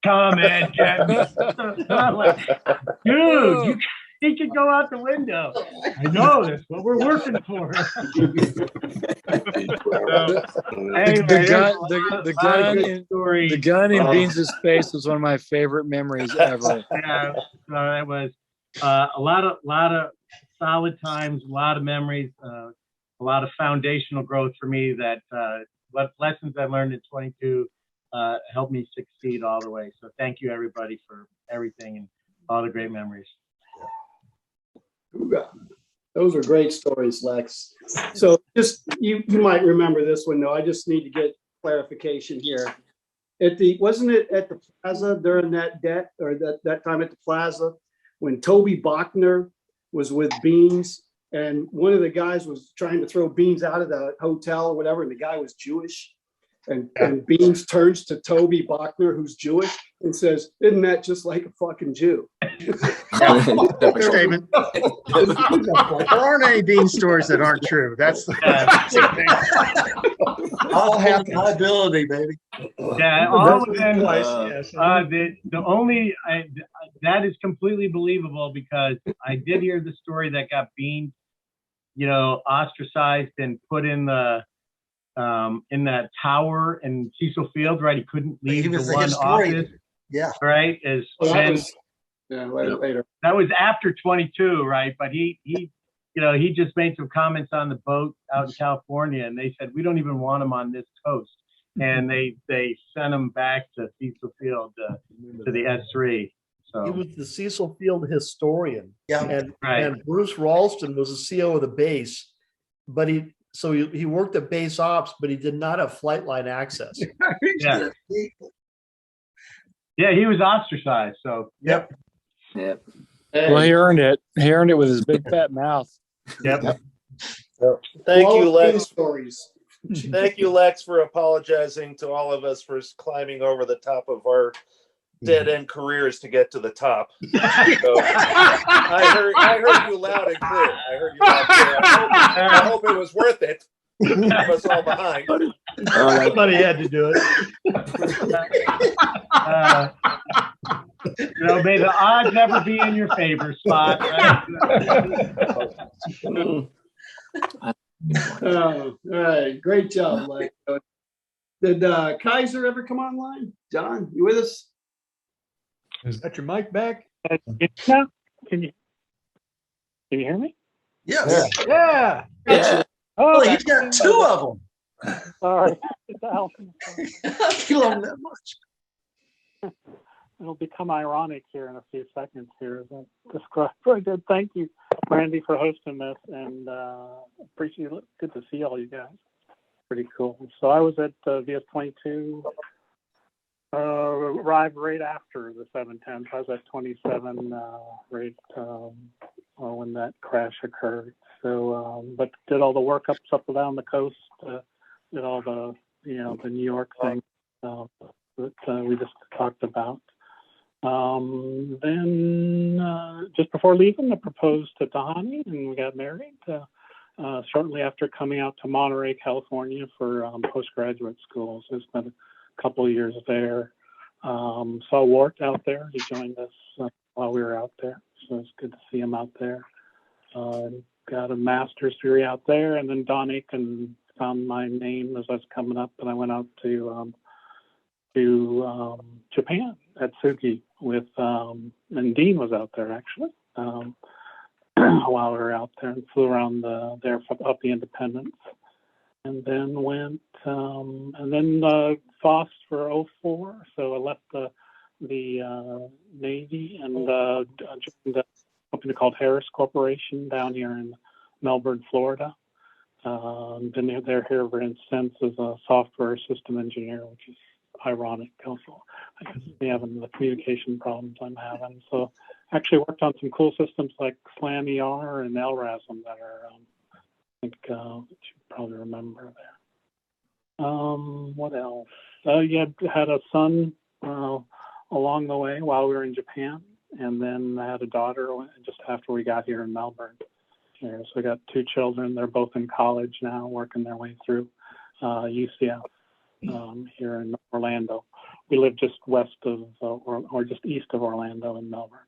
come and get me." I'm like, dude, he could go out the window. I know, that's what we're working for. The gun in Beans' face was one of my favorite memories ever. Yeah, it was a lot of solid times, a lot of memories, a lot of foundational growth for me that what lessons I learned in 22 helped me succeed all the way. So thank you, everybody, for everything and all the great memories. Those are great stories, Lex. So just you might remember this one though. I just need to get clarification here. Wasn't it at the plaza during that time at the plaza when Toby Bachner was with Beans, and one of the guys was trying to throw Beans out of the hotel or whatever, and the guy was Jewish. And Beans turns to Toby Bachner, who's Jewish, and says, "Isn't that just like a fucking Jew?" Statement. There aren't any Bean stories that aren't true. That's all have liability, baby. Yeah, all within, the only that is completely believable because I did hear the story that got Beans, ostracized and put in that tower in Cecil Field, right? He couldn't leave the one office. Yeah. Right. Later. That was after 22, right? But he just made some comments on the boat out in California, and they said we don't even want him on this coast, and they sent him back to Cecil Field to the S3. So he was the Cecil Field historian. Yeah. And Bruce Ralston was the CEO of the base, but he worked at base ops, but he did not have flight line access. Yeah. Yeah, he was ostracized. So yep. Yep. Well, he earned it. He earned it with his big fat mouth. Yep. Thank you, Lex. Stories. Thank you, Lex, for apologizing to all of us for climbing over the top of our dead end careers to get to the top. So, I heard you loud and clear. I hope it was worth it. Keep us all behind. Somebody had to do it. May the odds never be in your favor, Spot. All right, great job, Lex. Did Kaiser ever come online? John, you with us? Is that your mic back? Can you hear me? Yes. Yeah. Oh, he's got two of them. Sorry. I feel them that much. It'll become ironic here in a few seconds here. But describe very good. Thank you, Randy, for hosting this, and appreciate it. Good to see all you guys. Pretty cool. So I was at VS22. Arrived right after the 710. I was at 27 right when that crash occurred. So, but did all the workups up and down the coast. Did all the the New York thing that we just talked about. Then just before leaving, I proposed to Donnie, and we got married. Shortly after coming out to Monterey, California for postgraduate school. So spent a couple of years there. Saw Wart out there. He joined us while we were out there. So it's good to see him out there. Got a master's degree out there, and then Don Aiken found my name as I was coming up, and I went out to Japan at Sugi with, and Dean was out there actually while we were out there, and flew around there up the Independence, and then went FOSS for 04. So I left the Navy and joined a company called Harris Corporation down here in Melbourne, Florida. Been there ever since as a software system engineer, which is ironic. Also, I guess we having the communication problems I'm having. So actually worked on some cool systems like Slam ER and LRASM that are, I think that you probably remember there. What else? Had a son along the way while we were in Japan, and then I had a daughter just after we got here in Melbourne. Here. So I got two children. They're both in college now, working their way through UCF here in Orlando. We live just west of, or just east of Orlando in Melbourne.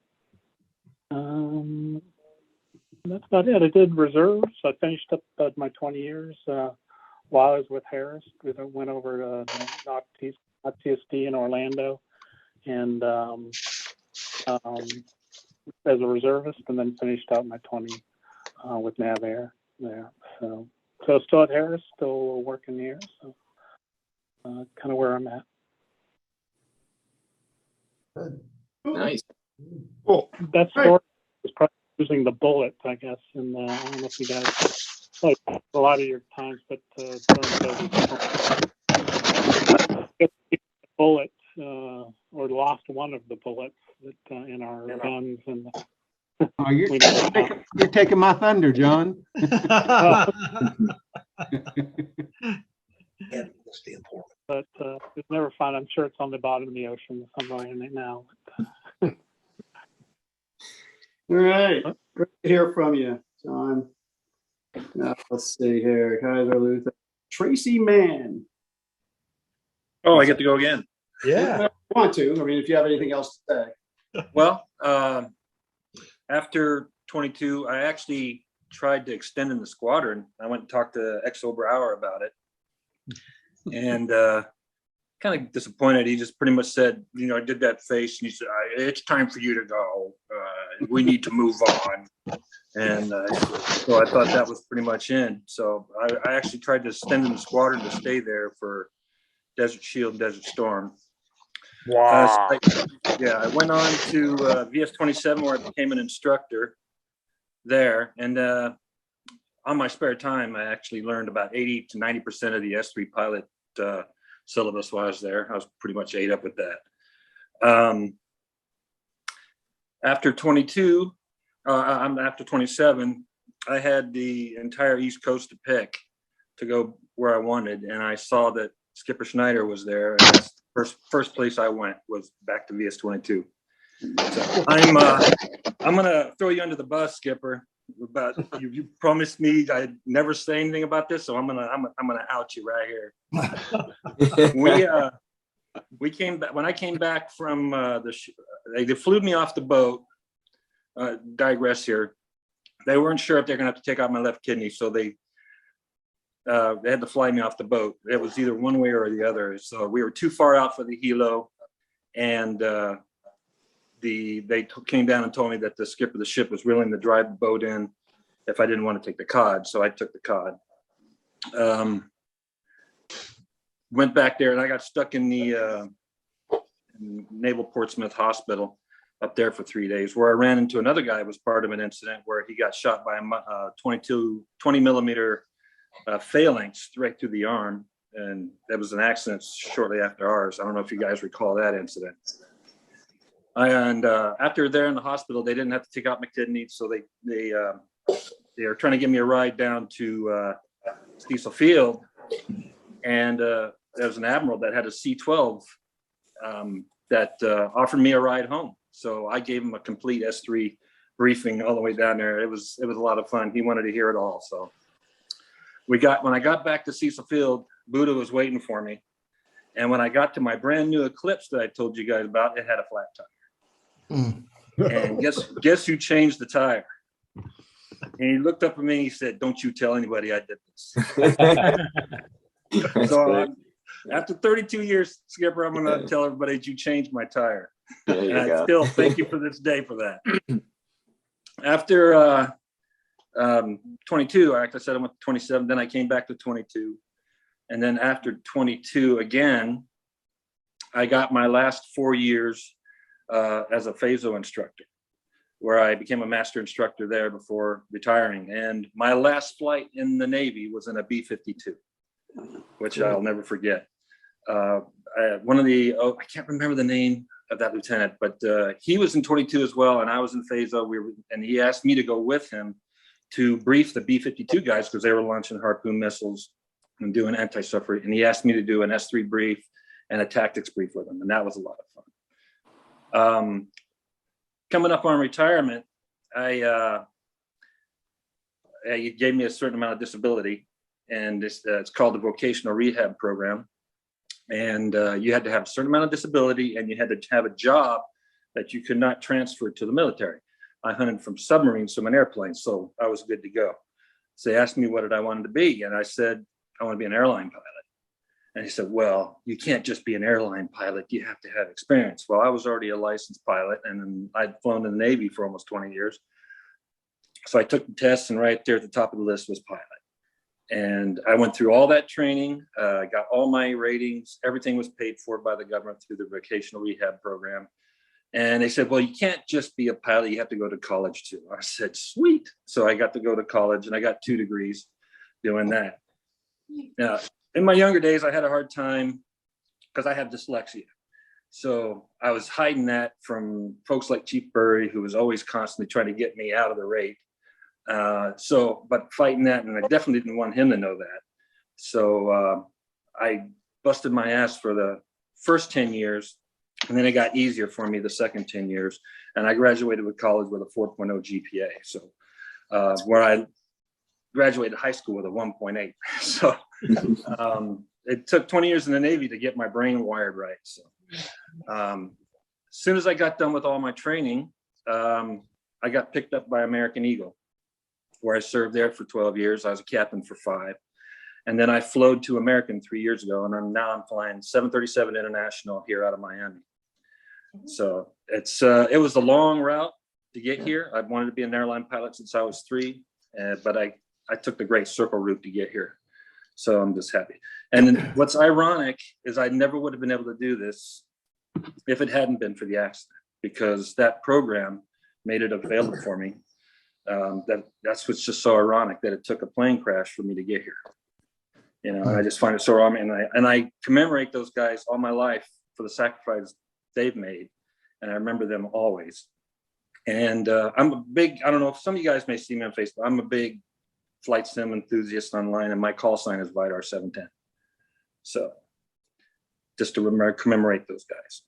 That's about it. I did reserves. I finished up my 20 years while I was with Harris. We went over to TSD in Orlando, and as a reservist, and then finished out my 20 with NavAir there. So still at Harris, still working here. So kind of where I'm at. Good. Nice. Cool. That story is probably using the bullet, I guess. And I don't know if you guys like a lot of your times, but bullet or lost one of the bullets that in our guns, and Oh, you're taking my thunder, John. But it's never found. I'm sure it's on the bottom of the ocean somewhere in it now. All right, great to hear from you, John. Now, let's see here, Kaiser Luther, Tracy Mann. Oh, I get to go again. Yeah. If you want to, I mean, if you have anything else to say. Well, after 22, I actually tried to extend in the squadron. I went and talked to Ex-Oberauer about it. And kind of disappointed. He just pretty much said, you know, I did that face and he said, it's time for you to go. We need to move on. And so I thought that was pretty much in. So I actually tried to extend in the squadron to stay there for Desert Shield and Desert Storm. Wow. I went on to VS-27 where I became an instructor there. And on my spare time, I actually learned about 80 to 90% of the S3 pilot syllabus while I was there. I was pretty much ate up with that. After 22, after 27, I had the entire East Coast to pick to go where I wanted. And I saw that Skipper Schneider was there. And that's the first place I went was back to VS-22. So I'm gonna throw you under the bus, Skipper. But you promised me I'd never say anything about this, so I'm gonna out you right here. We came back when I came back from they flew me off the boat. Digress here. They weren't sure if they're gonna have to take out my left kidney, so they had to fly me off the boat. It was either one way or the other. So we were too far out for the helo, and they came down and told me that the skipper of the ship was willing to drive the boat in if I didn't want to take the cod. So I took the cod. Went back there and I got stuck in the Naval Portsmouth Hospital up there for 3 days, where I ran into another guy who was part of an incident where he got shot by a 20 millimeter phalanx right through the arm. And that was an accident shortly after ours. I don't know if you guys recall that incident. And after there in the hospital, they didn't have to take out my kidney, so they were trying to give me a ride down to Cecil Field, and there was an admiral that had a C-12 that offered me a ride home. So I gave him a complete S3 briefing all the way down there. It was a lot of fun. He wanted to hear it all. So when I got back to Cecil Field, Buddha was waiting for me, and when I got to my brand new Eclipse that I told you guys about, it had a flat tire. And guess who changed the tire? And he looked up at me and he said, "Don't you tell anybody I did this." So after 32 years, Skipper, I'm gonna tell everybody that you changed my tire. And I still thank you for this day for that. After 22, like I said, I went to 27, then I came back to 22. And then after 22 again, I got my last 4 years as a FASO instructor, where I became a master instructor there before retiring. And my last flight in the Navy was in a B-52, which I'll never forget. One of the, I can't remember the name of that lieutenant, but he was in 22 as well, and I was in FASO. And he asked me to go with him to brief the B-52 guys because they were launching Harpoon missiles and doing anti-submarine. And he asked me to do an S3 brief and a tactics brief with him, and that was a lot of fun. Coming up on retirement, he gave me a certain amount of disability, and it's called the vocational rehab program. And you had to have a certain amount of disability, and you had to have a job that you could not transfer to the military. I hunted from submarines to an airplane, so I was good to go. So they asked me what I wanted to be, and I said, I want to be an airline pilot. And he said, well, you can't just be an airline pilot. You have to have experience. Well, I was already a licensed pilot, and I'd flown in the Navy for almost 20 years. So I took the test, and right there at the top of the list was pilot. And I went through all that training, got all my ratings. Everything was paid for by the government through the vocational rehab program. And they said, well, you can't just be a pilot. You have to go to college too. I said, sweet. So I got to go to college, and I got 2 degrees doing that. Now, in my younger days, I had a hard time because I had dyslexia. So I was hiding that from folks like Chief Burry, who was always constantly trying to get me out of the rate. But fighting that, and I definitely didn't want him to know that. So I busted my ass for the first 10 years, and then it got easier for me the second 10 years. And I graduated with college with a 4.0 GPA. So where I graduated high school with a 1.8. So it took 20 years in the Navy to get my brain wired right. So as soon as I got done with all my training, I got picked up by American Eagle, where I served there for 12 years. I was a captain for 5. And then I flowed to American 3 years ago, and I'm flying 737 International here out of Miami. So it was a long route to get here. I've wanted to be an airline pilot since I was 3, but I took the Great Circle route to get here. So I'm just happy. And then what's ironic is I never would have been able to do this if it hadn't been for the accident, because that program made it available for me. That's what's just so ironic, that it took a plane crash for me to get here. You know, and I just find it so wrong. And I commemorate those guys all my life for the sacrifice they've made. And I remember them always. And I'm a big, I don't know if some of you guys may see me on Facebook, I'm a big flight sim enthusiast online, and my call sign is VIDAR 710. So just to commemorate those guys.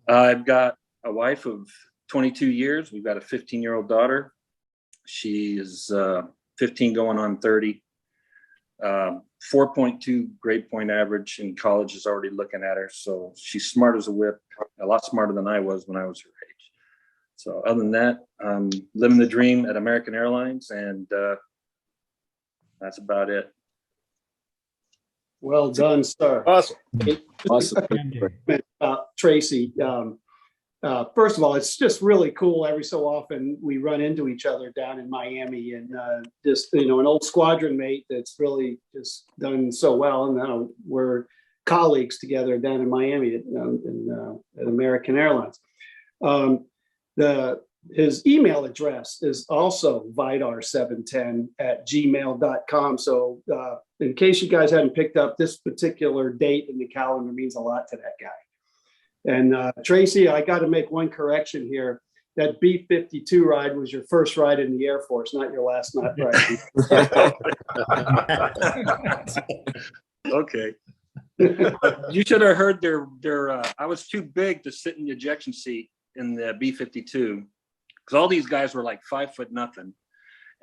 I've got a wife of 22 years. We've got a 15-year-old daughter. She is 15 going on 30. 4.2 grade point average in college is already looking at her. So she's smart as a whip, a lot smarter than I was when I was her age. So other than that, I'm living the dream at American Airlines, and that's about it. Well done, sir. Awesome. Awesome. Tracy, first of all, it's just really cool. Every so often we run into each other down in Miami, and just, you know, an old squadron mate that's really just done so well. And now we're colleagues together down in Miami at American Airlines. His email address is also vidar710@gmail.com. So in case you guys hadn't picked up, this particular date in the calendar means a lot to that guy. And Tracy, I got to make one correction here. That B-52 ride was your first ride in the Air Force, not your last night ride. Okay. You should have heard their I was too big to sit in the ejection seat in the B-52, because all these guys were like 5 foot nothing.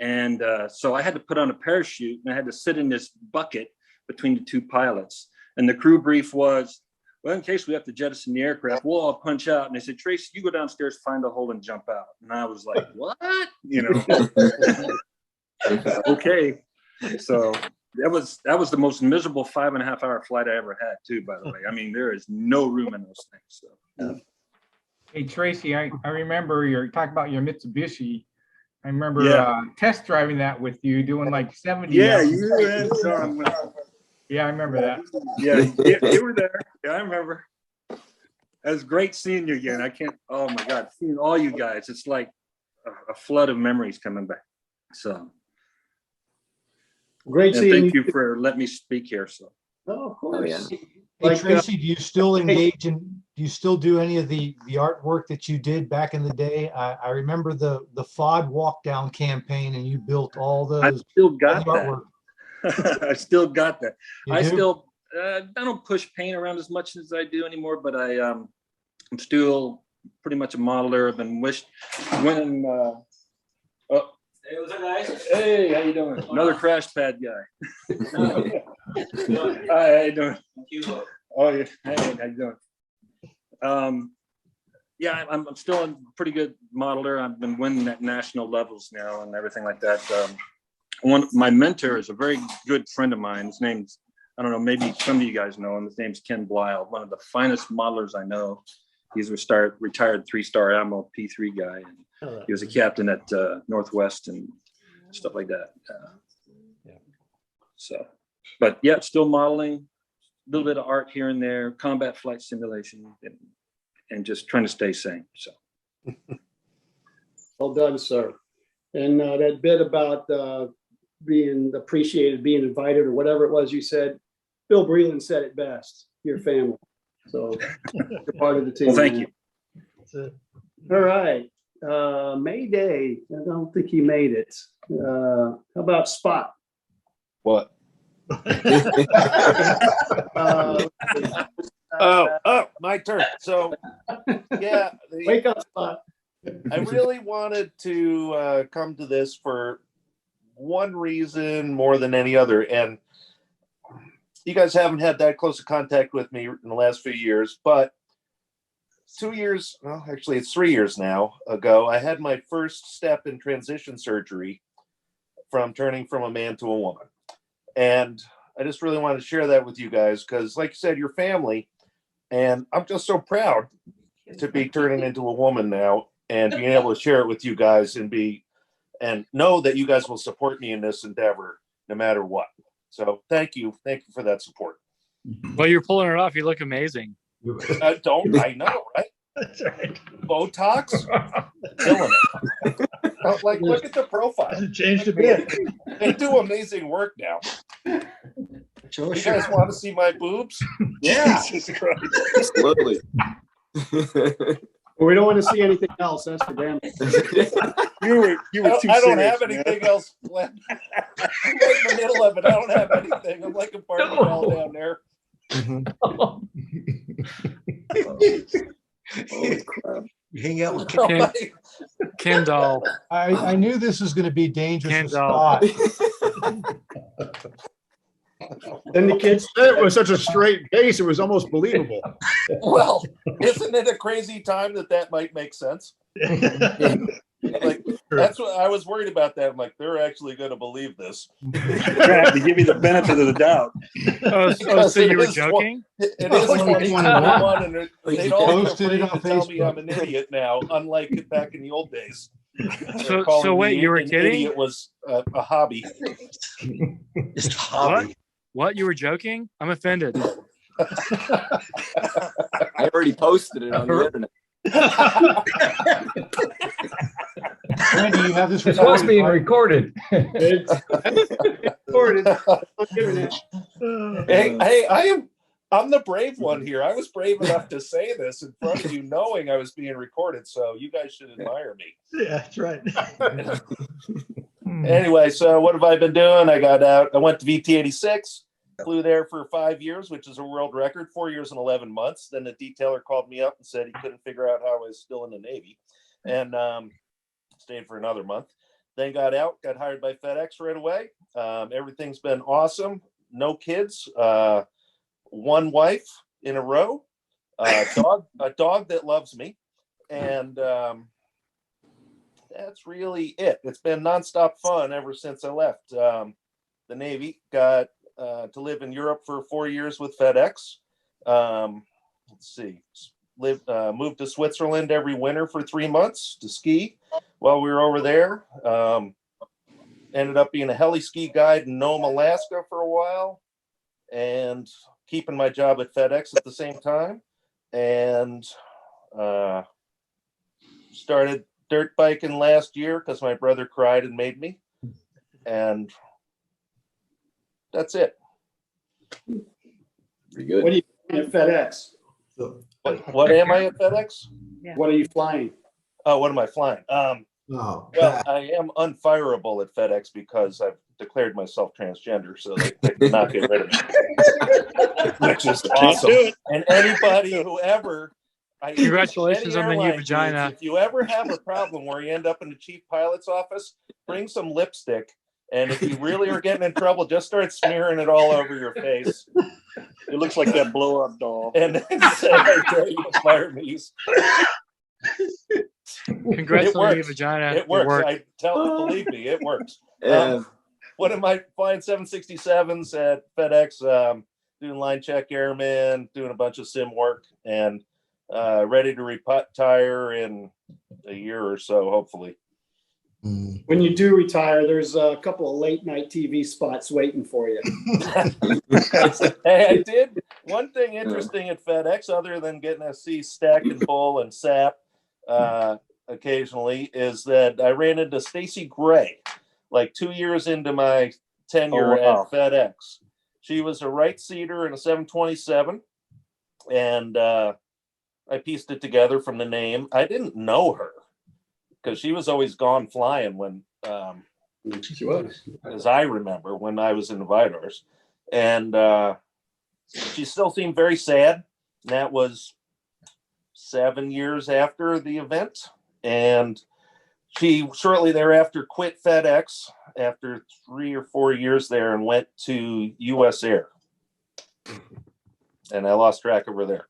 And so I had to put on a parachute, and I had to sit in this bucket between the two pilots. And the crew brief was, well, in case we have to jettison the aircraft, we'll all punch out. And they said, Tracy, you go downstairs, find a hole, and jump out. And I was like, what? You know? Okay. So that was the most miserable 5.5 hour flight I ever had, too, by the way. I mean, there is no room in those things. So, yeah. Hey, Tracy, I remember you're talking about your Mitsubishi. I remember test driving that with you, doing like 70. Yeah, you and John. Yeah, I remember that. Yeah, you were there. Yeah, I remember. It was great seeing you again. I can't, oh my God, seeing all you guys. It's like a flood of memories coming back. So great seeing you. Thank you for letting me speak here. So. Oh, of course. Hey, Tracy, do you still engage in, do you still do any of the artwork that you did back in the day? I remember the FOD walk down campaign, and you built all those. I still got that. I still got that. I don't push paint around as much as I do anymore, but I'm still pretty much a modeler. I've been winning. Hey, what's up, guys? Hey, how you doing? Another crash pad guy. Hi, how you doing? Oh, yeah. Hey, how you doing? Yeah, I'm still a pretty good modeler. I've been winning at national levels now and everything like that. My mentor is a very good friend of mine. His name's, I don't know, maybe some of you guys know him. His name's Ken Blyle, one of the finest modelers I know. He's a retired 3-star Admiral P3 guy. And he was a captain at Northwest and stuff like that. So, but yeah, still modeling, a little bit of art here and there, combat flight simulation, and just trying to stay sane. So, well done, sir. And that bit about being appreciated, being invited, or whatever it was you said, Bill Breland said it best. Your family. So you're part of the team. Well, thank man. you. All right. May Day. I don't think he made it. How about Spot? What? Uh, My turn. So, yeah. Wake up, Spot. I really wanted to come to this for one reason more than any other. And you guys haven't had that close of contact with me in the last few years, but 2 years, well, actually it's 3 years now ago, I had my first step in transition surgery from turning from a man to a woman. And I just really wanted to share that with you guys because, like you said, you're family. And I'm just so proud to be turning into a woman now and being able to share it with you guys and know that you guys will support me in this endeavor no matter what. So thank you. Thank you for that support. Well, you're pulling it off. You look amazing. I know, right? That's right. Botox, killing it. Like, look at the profile. Hasn't changed a bit. They do amazing work now. You guys want to see my boobs? Yeah. Jesus Christ. Absolutely. We don't want to see anything else. That's for damn. You were too I don't have anything else. I'm right in the middle of it. I don't have anything. I'm like a Barbie doll down there. Holy crap. You hang out with Ken doll. I knew this was going to be dangerous Ken for doll. Spot. Then the kids. It was such a straight face, it was almost believable. Well, isn't it a crazy time that might make sense? Like, that's what I was worried about. That I'm like, they're actually going to believe this. To give you the benefit of the doubt. So you were joking? It is 2021, and they'd all be Posted it afraid on to tell me Facebook. I'm an idiot now, unlike back in the old days. So wait, you were kidding? It was a hobby. Just a hobby. What? You were joking? I'm offended. I already posted it on the internet. Randy, you have this It was recorded. being right? recorded. It's recorded on the internet. Hey, I'm the brave one here. I was brave enough to say this in front of you, knowing I was being recorded. So you guys should admire me. Yeah, that's right. Anyway, so what have I been doing? I got out. I went to VT86. Flew there for 5 years, which is a world record, 4 years and 11 months. Then the detailer called me up and said he couldn't figure out how I was still in the Navy, and stayed for another month. Then got out, got hired by FedEx right away. Everything's been awesome. No kids, one wife in a row, a dog that loves me, and that's really it. It's been nonstop fun ever since I left the Navy. Got to live in Europe for 4 years with FedEx. Let's see, moved to Switzerland every winter for 3 months to ski while we were over there. Ended up being a heli ski guide in Nome, Alaska for a while, and keeping my job at FedEx at the same time. And started dirt biking last year because my brother cried and made me. And that's it. Pretty good. What are you doing at FedEx? What am I at FedEx? What are you flying? Oh, what am I flying? Well, I am unfireable at FedEx because I've declared myself transgender, so they cannot get rid of me, which is awesome. And anybody who ever, Congratulations on the new airline vagina. dudes, if you ever have a problem where you end up in the chief pilot's office, bring some lipstick. And if you really are getting in trouble, just start smearing it all over your face. It looks like that blow up doll. And then say, I dare you to fire me. Congrats on the new vagina. It works. Believe me, it works. What am I flying 767s at FedEx, doing line check airmen, doing a bunch of sim work, and ready to retire in a year or so, hopefully. When you do retire, there's a couple of late night TV spots waiting for you. Hey, I did one thing interesting at FedEx, other than getting to see Stack and Bull and SAP occasionally, is that I ran into Stacy Gray like 2 years into my tenure at FedEx. She was a right seater in a 727, and I pieced it together from the name. I didn't know her because she was always gone flying when, she was, as I remember, when I was in the VIDARs, and she still seemed very sad. That was 7 years after the event, and she shortly thereafter quit FedEx after 3 or 4 years there and went to US Air. And I lost track of her there.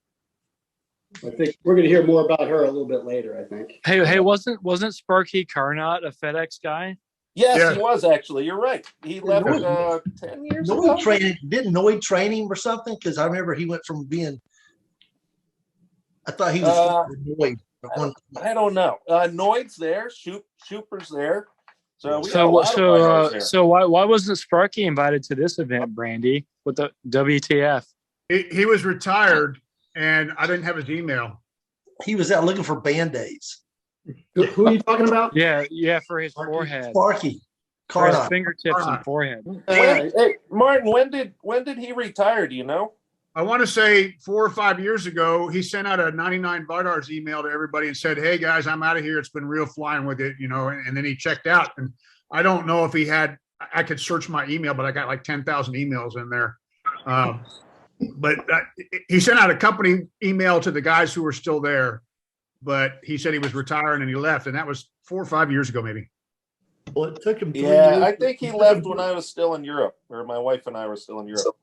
I think we're going to hear more about her a little bit later, I think. Hey, wasn't Sparky Carnot a FedEx guy? Yes, he was actually. You're right. He left 10 years ago. Didn't Noid train him or something? Because I remember he went from being. I thought he was Noid. I don't know. Noid's there. Shooper's there. So we got a lot of VIDARs there. So why wasn't Sparky invited to this event, Brandy? With the WTF? He was retired, and I didn't have his email. He was out looking for Band-Aids. Who are you talking about? Yeah, for his forehead. Sparky. For his fingertips and forehead. Hey, Martin, when did he retire? Do you know? I want to say 4 or 5 years ago, he sent out a 99 VIDARs email to everybody and said, "Hey guys, I'm out of here. It's been real flying with it," and then he checked out. And I don't know if he had, I could search my email, but I got like 10,000 emails in there. But he sent out a company email to the guys who were still there, but he said he was retiring and he left. And that was 4 or 5 years ago, maybe. Well, it took him 3 years. Yeah, I think he left when I was still in Europe, or my wife and I were still in Europe.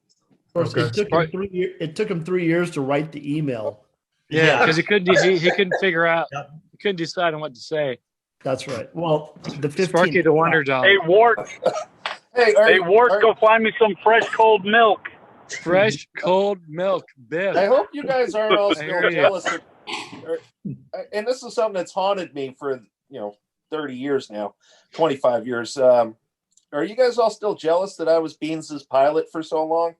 Of course, it took him 3 years to write the email. Yeah, because he couldn't figure out. He couldn't decide on what to say. That's right. Well, the 15th. Sparky the Wonder Dog. Hey, Wart. Hey, Wart, go find me some fresh cold milk. Fresh cold milk, Biff. I hope you guys aren't all I still hear ya. jealous. And this is something that's haunted me for 30 years now, 25 years. Are you guys all still jealous that I was Beans' pilot for so long?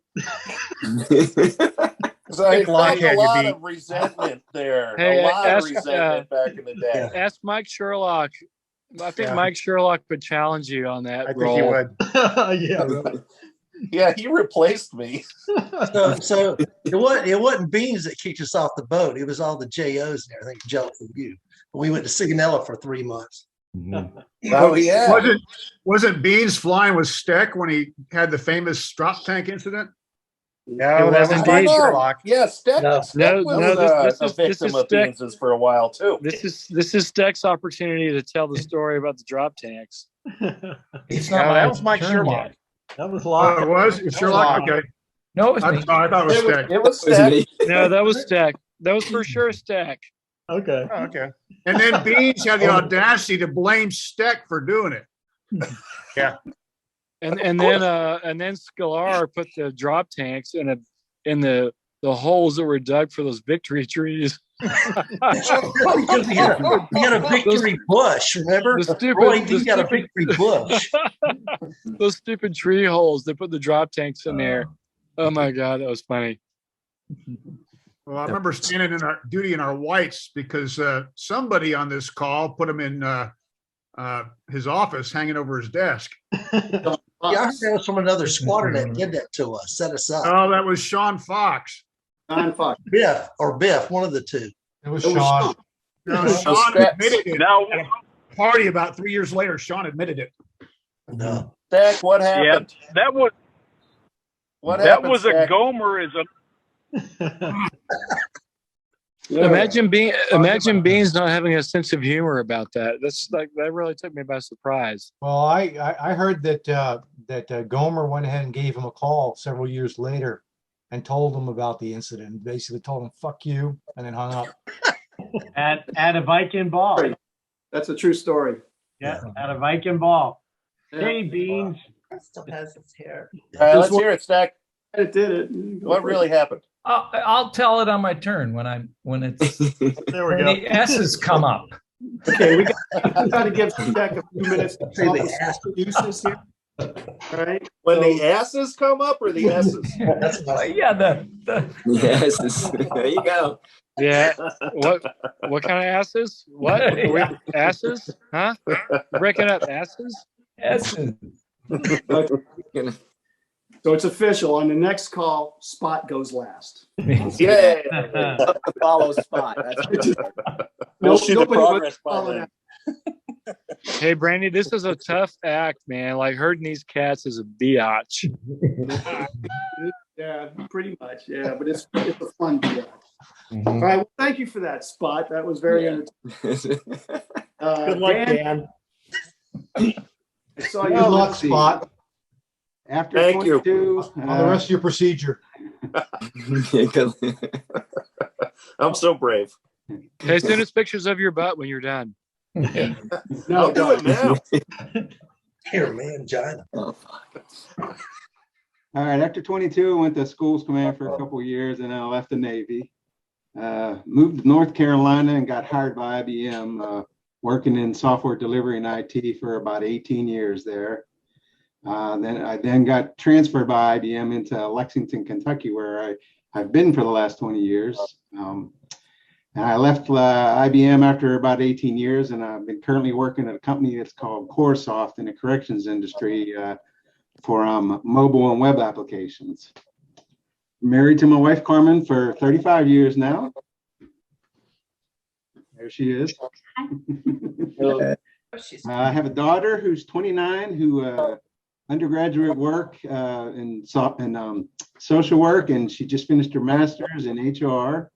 Because I felt a lot of resentment there. Hey, a lot of resentment back in the day. Ask Mike Sherlock. I think Mike Sherlock would challenge you on that. I think he would. Yeah, right. Yeah, he replaced me. So it wasn't Beans that kicked us off the boat. It was all the JOs and everything jealous of you. We went to Sigonella for 3 months. Oh yeah. Wasn't Beans flying with Steck when he had the famous drop tank incident? No, that was indeed. Sherlock. Yeah, Steck was this a is victim of Steck. Beans's for a while too. This is Steck's opportunity to tell the story about the drop tanks. It's not. That was Mike Sherlock. That was Oh, Locke. it was? It's Sherlock? Okay. No, it was I me. thought it was Steck. It was Steck. No, that was Steck. That was for sure Steck. Okay. Oh, okay. And then Beans had the audacity to blame Steck for doing it. Yeah. And then Scalar put the drop tanks in the holes that were dug for those victory trees. Because we had a victory bush, remember? He got a victory bush. Those stupid tree holes. They put the drop tanks in there. Oh my God, that was funny. Well, I remember standing in our duty in our whites because somebody on this call put him in his office hanging over his desk. Yeah, I heard that was from another squadron that did that to us, set us up. Oh, that was Sean Fox. Sean Fox. Biff, one of the two. It was Sean. No, Sean admitted it. Now, At a party about 3 years later, Sean admitted it. No. Steck, what happened? yeah, that was Steck? a Gomerism. Imagine Beans not having a sense of humor about that. That really took me by surprise. Well, I heard that Gomer went ahead and gave him a call several years later and told him about the incident. Basically told him "fuck you" and then hung up. At a Viking ball. That's a true story. Yeah, at a Viking ball. Yeah. Hey, Beans. Still has his hair. All right, let's hear it, Steck. It did it. What really happened? I'll tell it on my turn when it's There we when go. the S's come up. Okay, we got to give Jack a few minutes to say the excuses here. All right. When the asses come up or the S's? That's Yeah, the Yes, there you go. Yeah. What kind of asses? What? Yeah. Asses? Huh? Breaking up asses? S's. So it's official. On the next call, Spot goes last. Yeah. Follow Spot. That's good. We'll see the nobody wants progress to by follow then. that. Hey, Brandy, this is a tough act, man. Like herding these cats is a biatch. Yeah, pretty much. Yeah, but it's a fun deal. Mhm. All right. Well, thank you for that, Spot. That was very Yeah. entertaining. Good luck, Dan. I saw Good you. luck, Spot. After Thank you. 22, On the rest of your procedure. I'm so brave. Hey, send us pictures of your butt when you're done. I'll do it now. Here, man, China. Oh, all right, after 22, I went to schools command for a couple of years, and then I left the Navy. Moved to North Carolina and got hired by IBM, working in software delivery and IT for about 18 years there. Then I got transferred by IBM into Lexington, Kentucky, where I've been for the last 20 years. And I left IBM after about 18 years, and I've been currently working at a company that's called CoreSoft in the corrections industry for mobile and web applications. Married to my wife, Carmen, for 35 years now. There she is. I have a daughter who's 29 who undergraduate work in social work, and she just finished her master's in HR.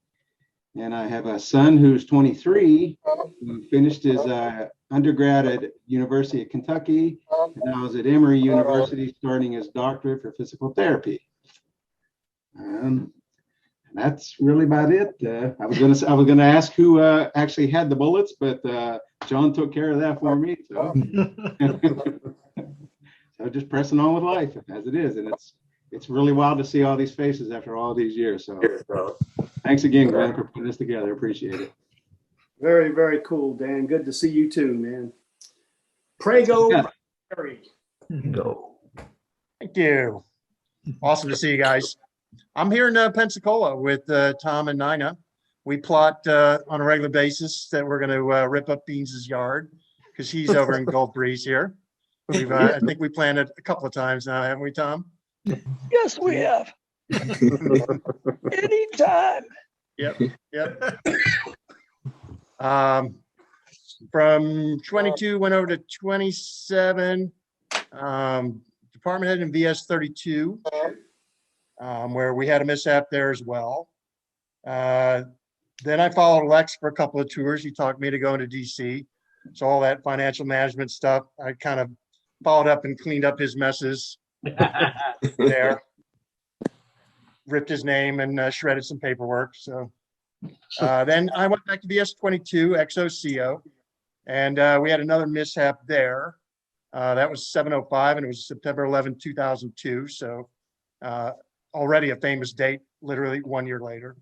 And I have a son who's 23 who finished his undergrad at University of Kentucky, and now is at Emory University starting his doctorate for physical therapy. And that's really about it. I was gonna ask who actually had the bullets, but John took care of that for me. So, so just pressing on with life as it is, and it's really wild to see all these faces after all these years. So thanks again, Glenn, for putting this together. Appreciate it. Very, very cool, Dan. Good to see you too, man. Prego. Go. Thank you. Awesome to see you guys. I'm here in Pensacola with Tom and Nina. We plot on a regular basis that we're going to rip up Beans' yard because he's over in Gulf Breeze here. I think we planned it a couple of times now, haven't we, Tom? Yes, we have. Anytime. Yep. From 22 went over to 27. Department head in VS 32, where we had a mishap there as well. Then I followed Lex for a couple of tours. He talked me to go into DC. So all that financial management stuff, I kind of followed up and cleaned up his messes there. Ripped his name and shredded some paperwork. So then I went back to VS 22, XOCO, and we had another mishap there. That was 705, and it was September 11, 2002. So already a famous date, literally 1 year later.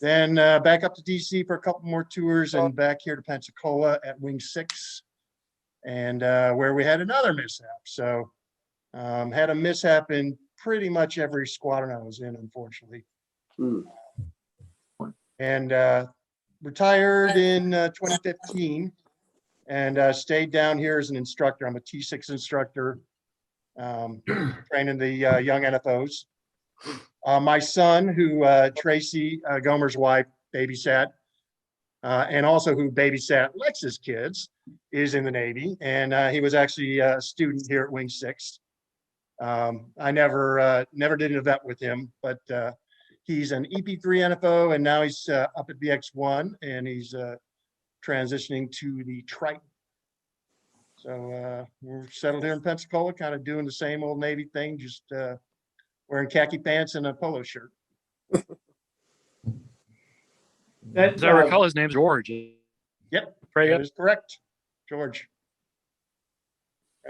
Then back up to DC for a couple more tours and back here to Pensacola at Wing 6, and where we had another mishap. So had a mishap in pretty much every squadron I was in, unfortunately. And retired in 2015 and stayed down here as an instructor. I'm a T6 instructor, training the young NFOs. My son, who Tracy Gomer's wife babysat, and also who babysat Lex's kids, is in the Navy, and he was actually a student here at Wing 6. I never did an event with him, but he's an EP3 NFO, and now he's up at VX1, and he's transitioning to the Triton. So we're settled here in Pensacola, kind of doing the same old Navy thing, just wearing khaki pants and a polo shirt. As I recall, his name's George. Yep, Prego. that is correct, George.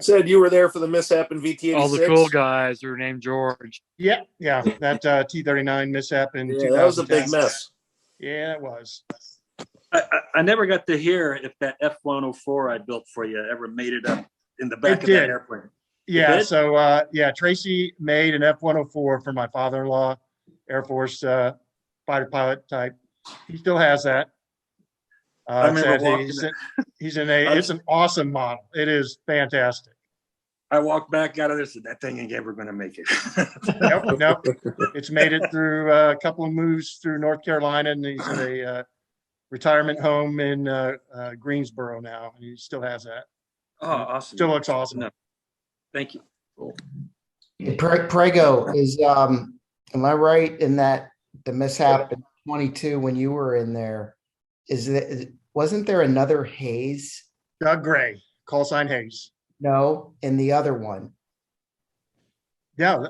Said you were there for the mishap in VT-86. All the cool guys are named George. Yeah, that T-39 mishap in 2010. That was a big mess. Yeah, it was. I never got to hear if that F-104 I built for you ever made it up in the back It of did. that airplane. Yeah, did? so Tracy made an F-104 for my father-in-law, Air Force fighter pilot type. He still has that. I remember walking it's an awesome model. It is fantastic. I walked back out of this and that thing ain't ever gonna make it. Nope. It's made it through a couple of moves through North Carolina, and he's at a retirement home in Greensboro now, and he still has that. Oh, awesome. Still looks awesome. No, thank you. Hey, Prego, am I right in that the mishap in 22 when you were in there, wasn't there another Hayes? Doug Gray, call sign Hayes. No, in the other one. Yeah,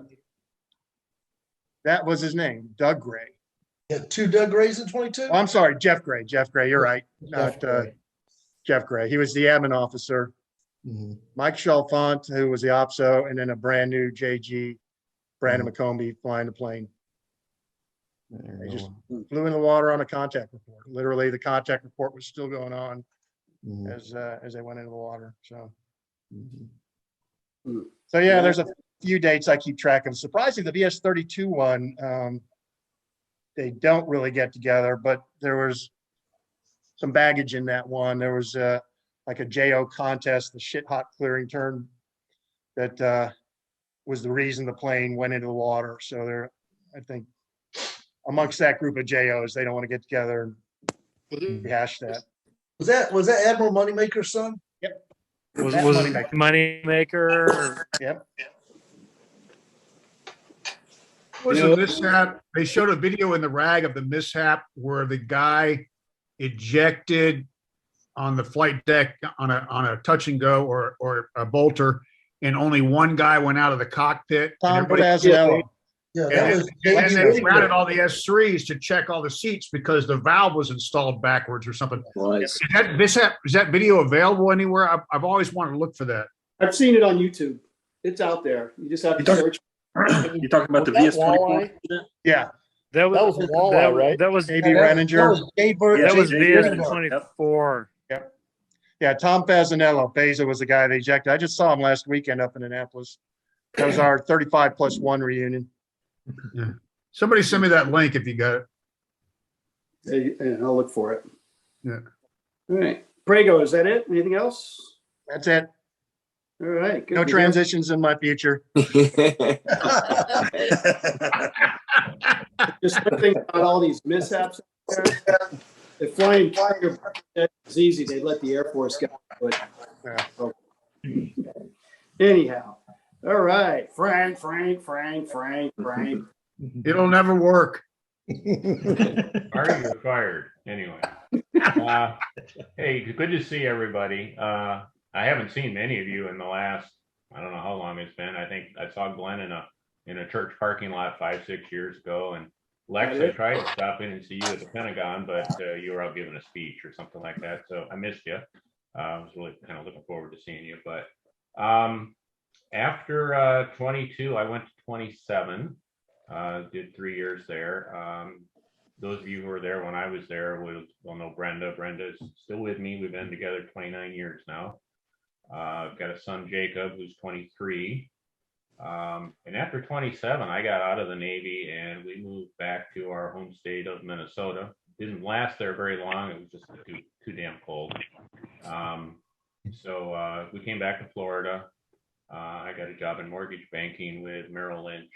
that was his name, Doug Gray. Yeah, 2 Doug Grays in 22. Oh, I'm sorry, Jeff Gray. Jeff Gray, you're right. Jeff Not Gray. Jeff Gray. He was the admin officer. Mhm. Mike Chalfant, who was the OPSO, and then a brand new JG, Brandon McCombie, flying the plane. They just flew in the water on a contact report. Literally, the contact report was still going on as they went into the water. So, so yeah, there's a few dates I keep track of. Surprisingly, the VS-32 one, they don't really get together, but there was some baggage in that one. There was like a JO contest, the shit hot clearing turn that was the reason the plane went into the water. So there, I think amongst that group of JOs, they don't want to get together and rehash that. Was that Admiral Moneymaker's son? Yep. Was That Moneymaker. Moneymaker? Yep. Was a mishap. They showed a video in the rag of the mishap where the guy ejected on the flight deck on a touch and go or a bolter, and only one guy went out of the cockpit. Tom and everybody- Pazziello. Yeah, And that then, was and then they JG. routed all the S3s to check all the seats because the valve was installed backwards or something. Was. Is that video available anywhere? I've always wanted to look for that. I've seen it on YouTube. It's out there. You just have to search. You talking about the Was that VS-24? walleye? Yeah. That was a walleye, right? That was AB Renninger. that was JB VS-24. Yep. Yeah, Tom Fasanello, Beza was the guy they ejected. I just saw him last weekend up in Annapolis. That was our 35+1 reunion. Yeah. Somebody send me that link if you got it. Hey, I'll look for it. Yeah. All right. Prego, is that it? Anything else? That's it. All right. Good No to hear. transitions in my future. Just one thing about all these mishaps. If flying Tiger is easy, they'd let the Air Force go. But anyhow, all right. Frank. It'll never work. Are you fired? Anyway. Hey, good to see everybody. I haven't seen many of you in the last, I don't know how long it's been. I think I saw Glenn in a church parking lot 5-6 years ago. And Lex, I tried to stop in and see you at the Pentagon, but you were out giving a speech or something like that. So I missed you. I was really kind of looking forward to seeing you. But after 22, I went to 27. Did 3 years there. Those of you who were there when I was there will know Brenda. Brenda's still with me. We've been together 29 years now. I've got a son, Jacob, who's 23. And after 27, I got out of the Navy and we moved back to our home state of Minnesota. Didn't last there very long. It was just too damn cold. So we came back to Florida. I got a job in mortgage banking with Merrill Lynch.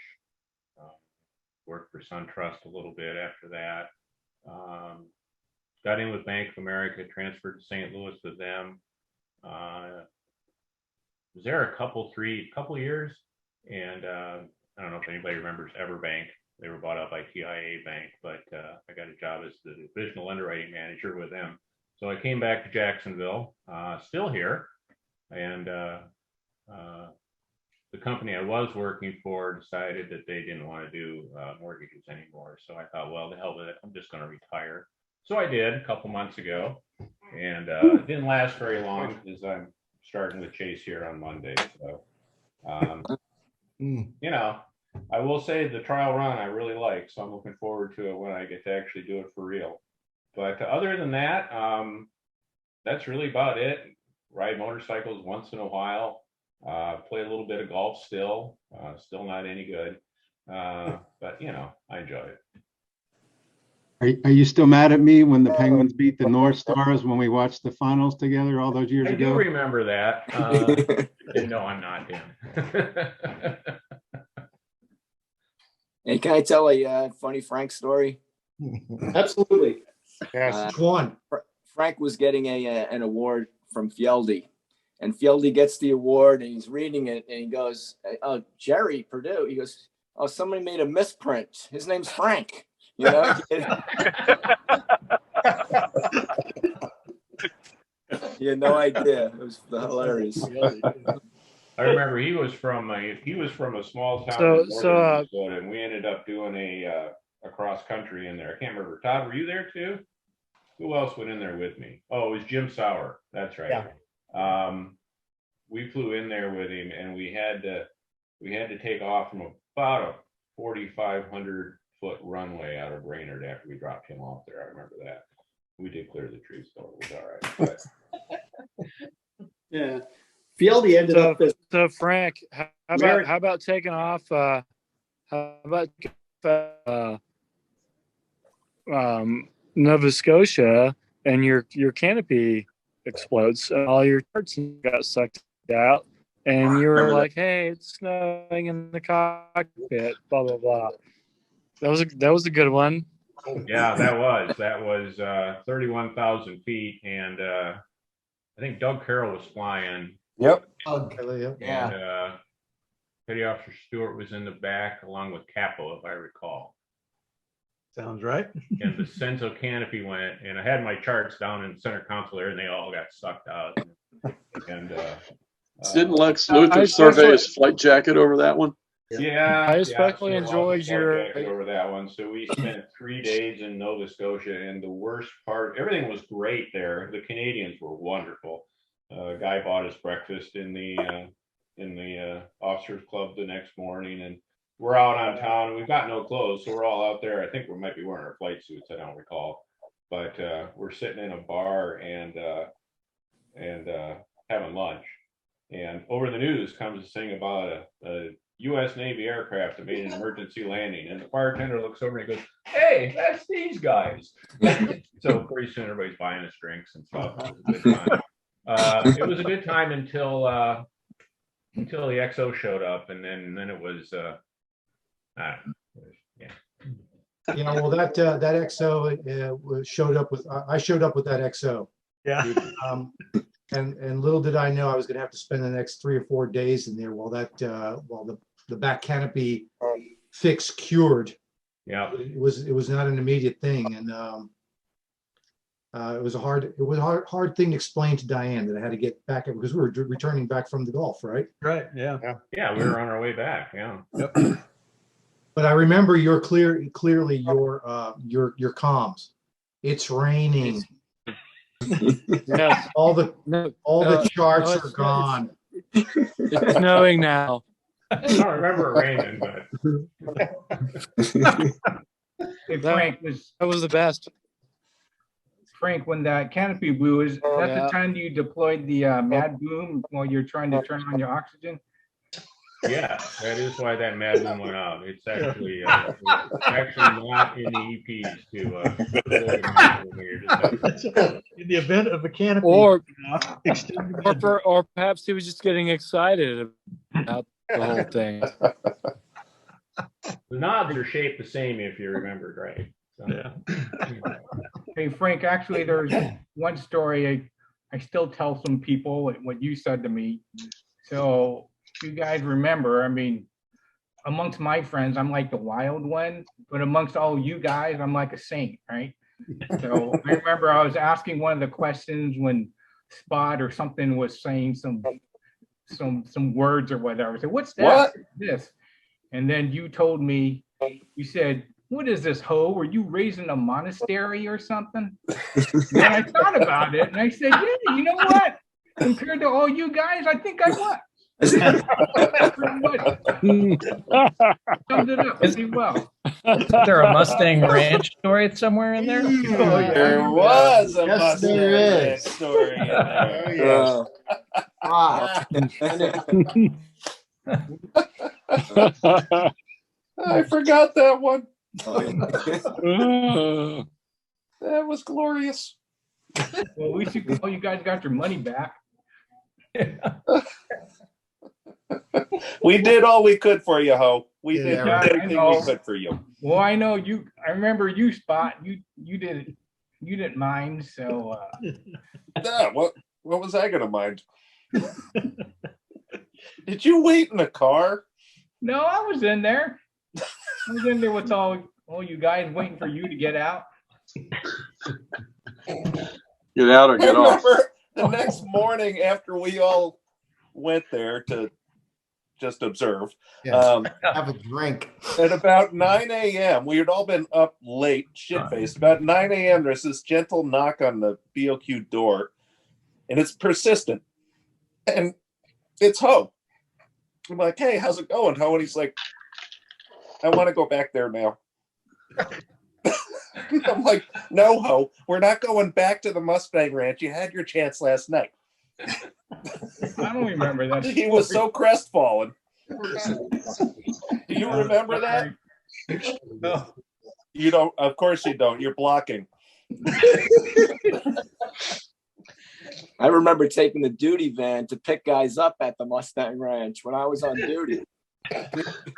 Worked for SunTrust a little bit after that. Got in with Bank of America, transferred to St. Louis with them. Was there a couple years, and I don't know if anybody remembers EverBank. They were bought out by TIA Bank, but I got a job as the divisional underwriting manager with them. So I came back to Jacksonville, still here, and the company I was working for decided that they didn't want to do mortgages anymore. So I thought, well, the hell with it, I'm just going to retire. So I did a couple months ago, and it didn't last very long because I'm starting with Chase here on Monday. So, you know, I will say the trial run I really like, so I'm looking forward to it when I get to actually do it for real. But other than that, that's really about it. Ride motorcycles once in a while. Play a little bit of golf still not any good. But you know, I enjoy it. Are you still mad at me when the Penguins beat the North Stars when we watched the finals together all those years I do ago? remember that. No, I'm not him. Hey, can I tell a funny Frank story? Absolutely. Yes. Which one? Frank was getting an award from Fieldy, and Fieldy gets the award and he's reading it and he goes, "Oh, Jerry Purdue." He goes, "Oh, somebody made a misprint. His name's Frank." You know. He had no idea. It was hilarious. I remember he was from a small town in northern Minnesota, and we ended up doing a cross country in there. I can't remember. Todd, were you there too? Who else went in there with me? Oh, it was Jim Sauer. That's right. Yeah. We flew in there with him, and we had to take off from about a 4,500-foot runway out of Brainerd after we dropped him off there. I remember that. We did clear the trees, so it was all right. But Yeah. Fieldy ended up as So Frank, how about taking off? How about Nova Scotia and your canopy explodes and all your charts got sucked out, and you were like, "Hey, it's snowing in the cockpit." Blah blah blah. That was a good one. yeah, that was 31,000 feet, and I think Doug Carroll was flying. Yep. And Petty Officer Stewart was in the back along with Capo, if I recall. Sounds right. And the Senso canopy went, and I had my charts down in center console there, and they all got sucked out. And didn't Lex Luthor survey his flight jacket over that one? Yeah, I especially enjoyed your over that one. So we spent 3 days in Nova Scotia, and the worst part, everything was great there. The Canadians were wonderful. Guy bought us breakfast in the officers club the next morning, and we're out on town, and we've got no clothes, so we're all out there. I think we might be wearing our flight suits. I don't recall, but we're sitting in a bar and having lunch, and over the news comes this thing about a U.S. Navy aircraft that made an emergency landing, and the bartender looks over and he goes, "Hey, that's these guys." So pretty soon everybody's buying us drinks and stuff. It was a good time until the XO showed up, and then it was yeah. Yeah, well, that XO showed up with. I showed up with that XO. Yeah. And little did I know I was going to have to spend the next 3 or 4 days in there while the back canopy fix cured. Yeah. It was not an immediate thing, and it was a hard thing to explain to Diane that I had to get back because we were returning back from the Gulf, right? Right. Yeah. Yeah, we were on our way back. Yeah. Yep. But I remember clearly your comms. It's raining. Yes. All the charts are gone. It's snowing now. I don't remember it raining, but Hey, Frank, that was the best. Frank, when that canopy blew, is that Yeah. the time you deployed the mad boom while you're trying to turn on your oxygen? yeah, that is why that Mad Boom went out. It's actually not in the EPs to in the event of a canopy, Or extended or perhaps he was just getting excited about the whole thing. The knobs are shaped the same if you remembered right. So. Yeah. Hey, Frank, actually, there's one story I still tell some people what you said to me. So if you guys remember, I mean, amongst my friends, I'm like the wild one, but amongst all you guys, I'm like a saint, right? So I remember I was asking one of the questions when Spot or something was saying some words or whatever. I said, "What's that? What? This?" And then you told me, you said, "What is this, hoe? Were you raised in a monastery or something?" And I thought about it and I said, "Yeah, you know what? Compared to all you guys, I think I was." Pretty much. Summed it up pretty well. Is there a Mustang Ranch story somewhere in there? Oh, yeah. There was a Yes, Mustang there Ranch is. story in there. Wow. I forgot that one. That was glorious. Well, we should call you guys got your money back. We did all we could for you, Ho. We did Yeah, I everything we know. could for you. Well, I know you. I remember you, Spot. You did. You didn't mind. So. Yeah, what was I gonna mind? Did you wait in the car? No, I was in there. I was in there with all you guys waiting for you to get out. Get out or I get off. remember the next morning after we all went there to just observe. Have a drink. At about 9 a.m., we had all been up late, shit-faced. About 9 a.m., there's this gentle knock on the BOQ door, and it's persistent. And it's Ho. I'm like, hey, how's it going, Ho? And he's like, I want to go back there now. I'm like, no, Ho, we're not going back to the Mustang Ranch. You had your chance last night. I don't remember that. He was so crestfallen. Do you remember that? No. You don't. Of course you don't. You're blocking. I remember taking the duty van to pick guys up at the Mustang Ranch when I was on duty.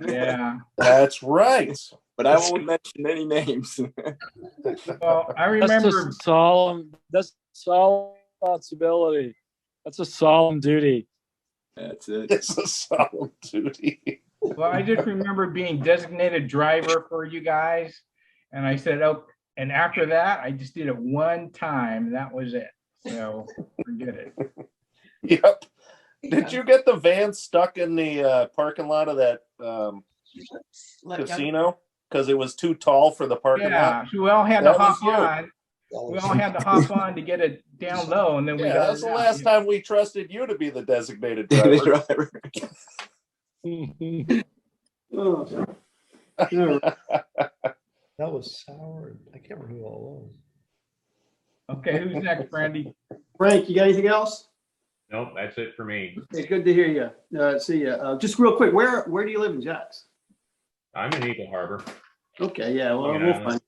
Yeah. That's right. But I won't mention any names. Well, I That's remember. a solemn responsibility. That's a solemn duty. That's it. It's a solemn duty. Well, I just remember being designated driver for you guys, and I said, "Oh." And after that, I just did it one time. And that was it. So forget it. Yep. Did you get the van stuck in the parking lot of that casino because it was too tall for the parking Yeah, lot? so we all had to That was hop you. on. We all had to hop on to get it down low, and then we Yeah, got that's it the out. last time we trusted you to be the designated driver. Oh. That was sour. I can't remember who it all was. Okay, who's next, Brandy? Frank, you got anything else? Nope, that's it for me. Okay, good to hear you. See you. Just real quick, where do you live in Jax? I'm in Eagle Harbor. Okay, yeah, well, Long we'll Island. find.